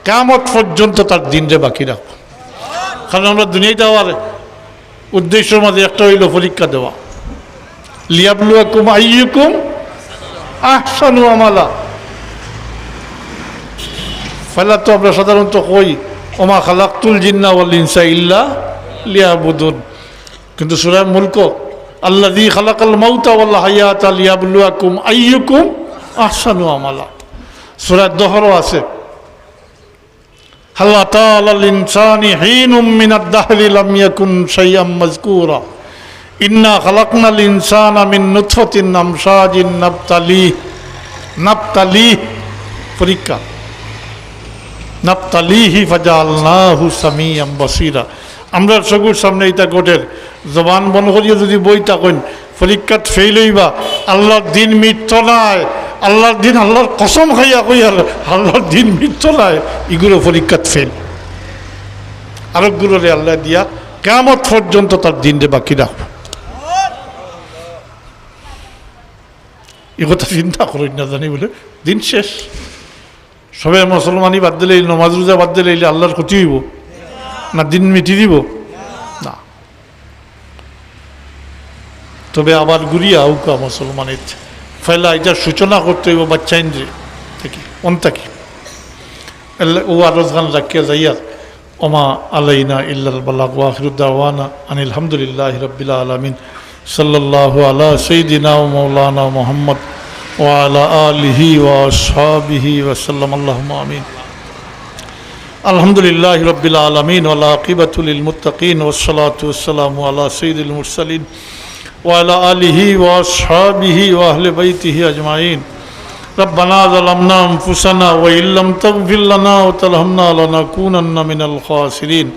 কিয়ামত পর্যন্ত তার দিনরে বাকি রাখব। কারণ আমরা দুনিয়ায় যাওয়ার উদ্দেশ্যের মাঝে একটা হইল পরীক্ষা দেওয়া, লিয়াবলুয়াকুম আইয়ুকুম আহসানু আমালা। ফলে তো আমরা সাধারণত কই ওমা খালাকতুল জিন্না ওয়াল ইনসা ইল্লা লিয়াবুদুন, কিন্তু সূরা মুলক আল্লাযী খালাকাল মাউতা ওয়াল হায়াতা লিয়াবলুয়াকুম আইয়ুকুম আহসানু আমালা। সূরা দহর আছে হাল আতা আলাল ইনসানি হিনুম মিনাদ দাহরি লাম ইয়াকুন শাইআম মাযকুরা ইন্না খালাকনাল ইনসানা মিন নুতফাতিন আমশাজিন নাবতালি পরীক্ষা, নাবতালিহি ফাজালনাহু সামিয়াম বাসীরা। আমরা সগুর সামনে এটা গোটের জবান বন্ধ করিয়া যদি বইটা কইন পরীক্ষাত ফেল হইবা, আল্লাহর দিন মিথ্য নাই, আল্লাহর দিন আল্লাহর কসম খাইয়া কই আল্লাহর দিন মিথ্য নাই, এগুলো পরীক্ষাত ফেল। আরেকগুলোরে আল্লাহ দিয়া কিয়ামত পর্যন্ত তার দিনরে বাকি রাখবো। এ কথা চিন্তা করেন না জানি বলে দিন শেষ। সবাই মুসলমানই বাদ দিলে, নমাজ রোজা বাদ দিলে আল্লাহর ক্ষতি হইব না, দিন মিটি দিব না। তবে আবার ঘুরিয়া আউকা মুসলমানের ফেলা এটার সূচনা করতে হইব বাচ্চা ইন্দ্রে থেকে অন্তাকি ও আরজ গান রাখিয়া যাইয়ার ওমা আলাইনা ইল্লাল বালাগ ওয়া আখিরু দাওয়ানা আনিল হামদুলিল্লাহি রাব্বিল আলামিন সাল্লাল্লাহু আলা সাইয়্যিদিনা ওয়া মাওলানা মুহাম্মদ ওয়া আলা আলিহি ওয়া আসহাবিহি ওয়া সাল্লাম। আল্লাহুম্মা আমিন। আলহামদুলিল্লাহি রাব্বিল আলামিন ওয়াল আকিবাতু লিল মুত্তাকিন ওয়াস সালাতু ওয়াস সালামু আলা সাইয়্যিদিল মুরসালিন ওয়া আলা আলিহি ওয়া আসহাবিহি ওয়া আহলি বাইতিহি আজমাইন। রব্বানা যালামনা আনফুসানা ওয়া ইল্লাম তাগফির লানা ওয়া তারহামনা লানাকুনান্না মিনাল খাসিরিন।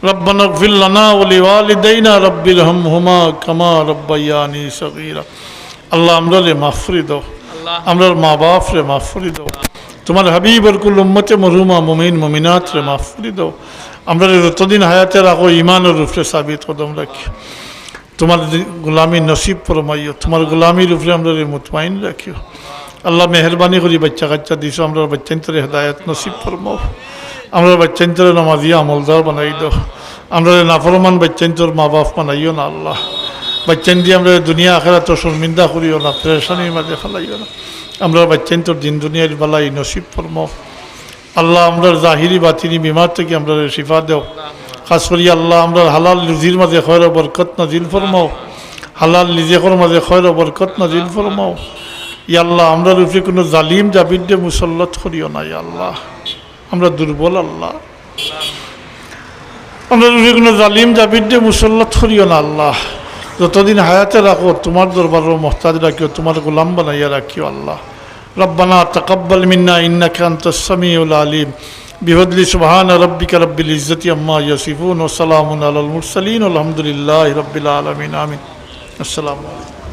রব্বানা ইগফির লানা ওয়া লিওয়ালিদাইনা রাব্বিরহামহুমা কামা রাব্বায়ানি সগীরা। আল্লাহ আমরারে মাফ করে দাও, আমরার মা বাপরে মাফ করে দাও, তোমার হাবিবের কুল উম্মতে মরহুমা মুমিন মুমিনাত রে মাফ করে দাও। আমরা যতদিন হায়াতে রাখো ইমানের উপরে সাবিত কদম রাখি, তোমার গোলামি নসিব ফরমাইও, তোমার গোলামির উপরে আমরা মুতমাইন রাখিও। আল্লাহ মেহরবানি করি বাচ্চা কাচ্চা দিছো, আমরা বাচ্চান্তরে হেদায়ত নসিব ফরমাও, আমরা বাচ্চান্তরে নামাজিয়া আমলদার বানাই দাও। আমরা নাফরমান বাচ্চান তোর মা বাপ বানাইও না আল্লাহ। বাচ্চান দিয়ে আমরা দুনিয়া আখেরা তো শর্মিন্দা করিও না, প্রেশানির মাঝে ফেলাইও না। আমরা বাচ্চান তোর দিন দুনিয়ার বেলায় নসিব ফরমাও আল্লাহ। আমরা জাহিরি বাতিনি বিমার থেকে আমরা শিফা দেও। খাস করি আল্লাহ আমরা হালাল রুজির মাঝে খয়র বরকত নাজিল ফরমাও। হালাল নিজেকর মাঝে খয়র বরকত নাজিল ফরমাও। ইয়া আল্লাহ আমরা রূপে কোনো জালিম জাবিদ্যে মুসল্লত করিও না ইয়া আল্লাহ। আমরা দুর্বল আল্লাহ, আমরা রূপে কোনো জালিম জাবিদ্যে মুসল্লত করিও না আল্লাহ। যতদিন হায়াতে রাখো তোমার দরবারের মহতাজ রাখিও, তোমার গোলাম বানাইয়া রাখিও আল্লাহ। রব্বানা তাকাব্বাল মিন্না ইন্নাকা আনতাস সামিউল আলিম। বিফদলি সুবহান রাব্বিকা রাব্বিল ইজ্জাতি আম্মা ইয়াসিফুন ওয়া সালামুন আলাল মুরসালিন আলহামদুলিল্লাহি রাব্বিল আলামিন আমিন। আসসালামু আলাইকুম।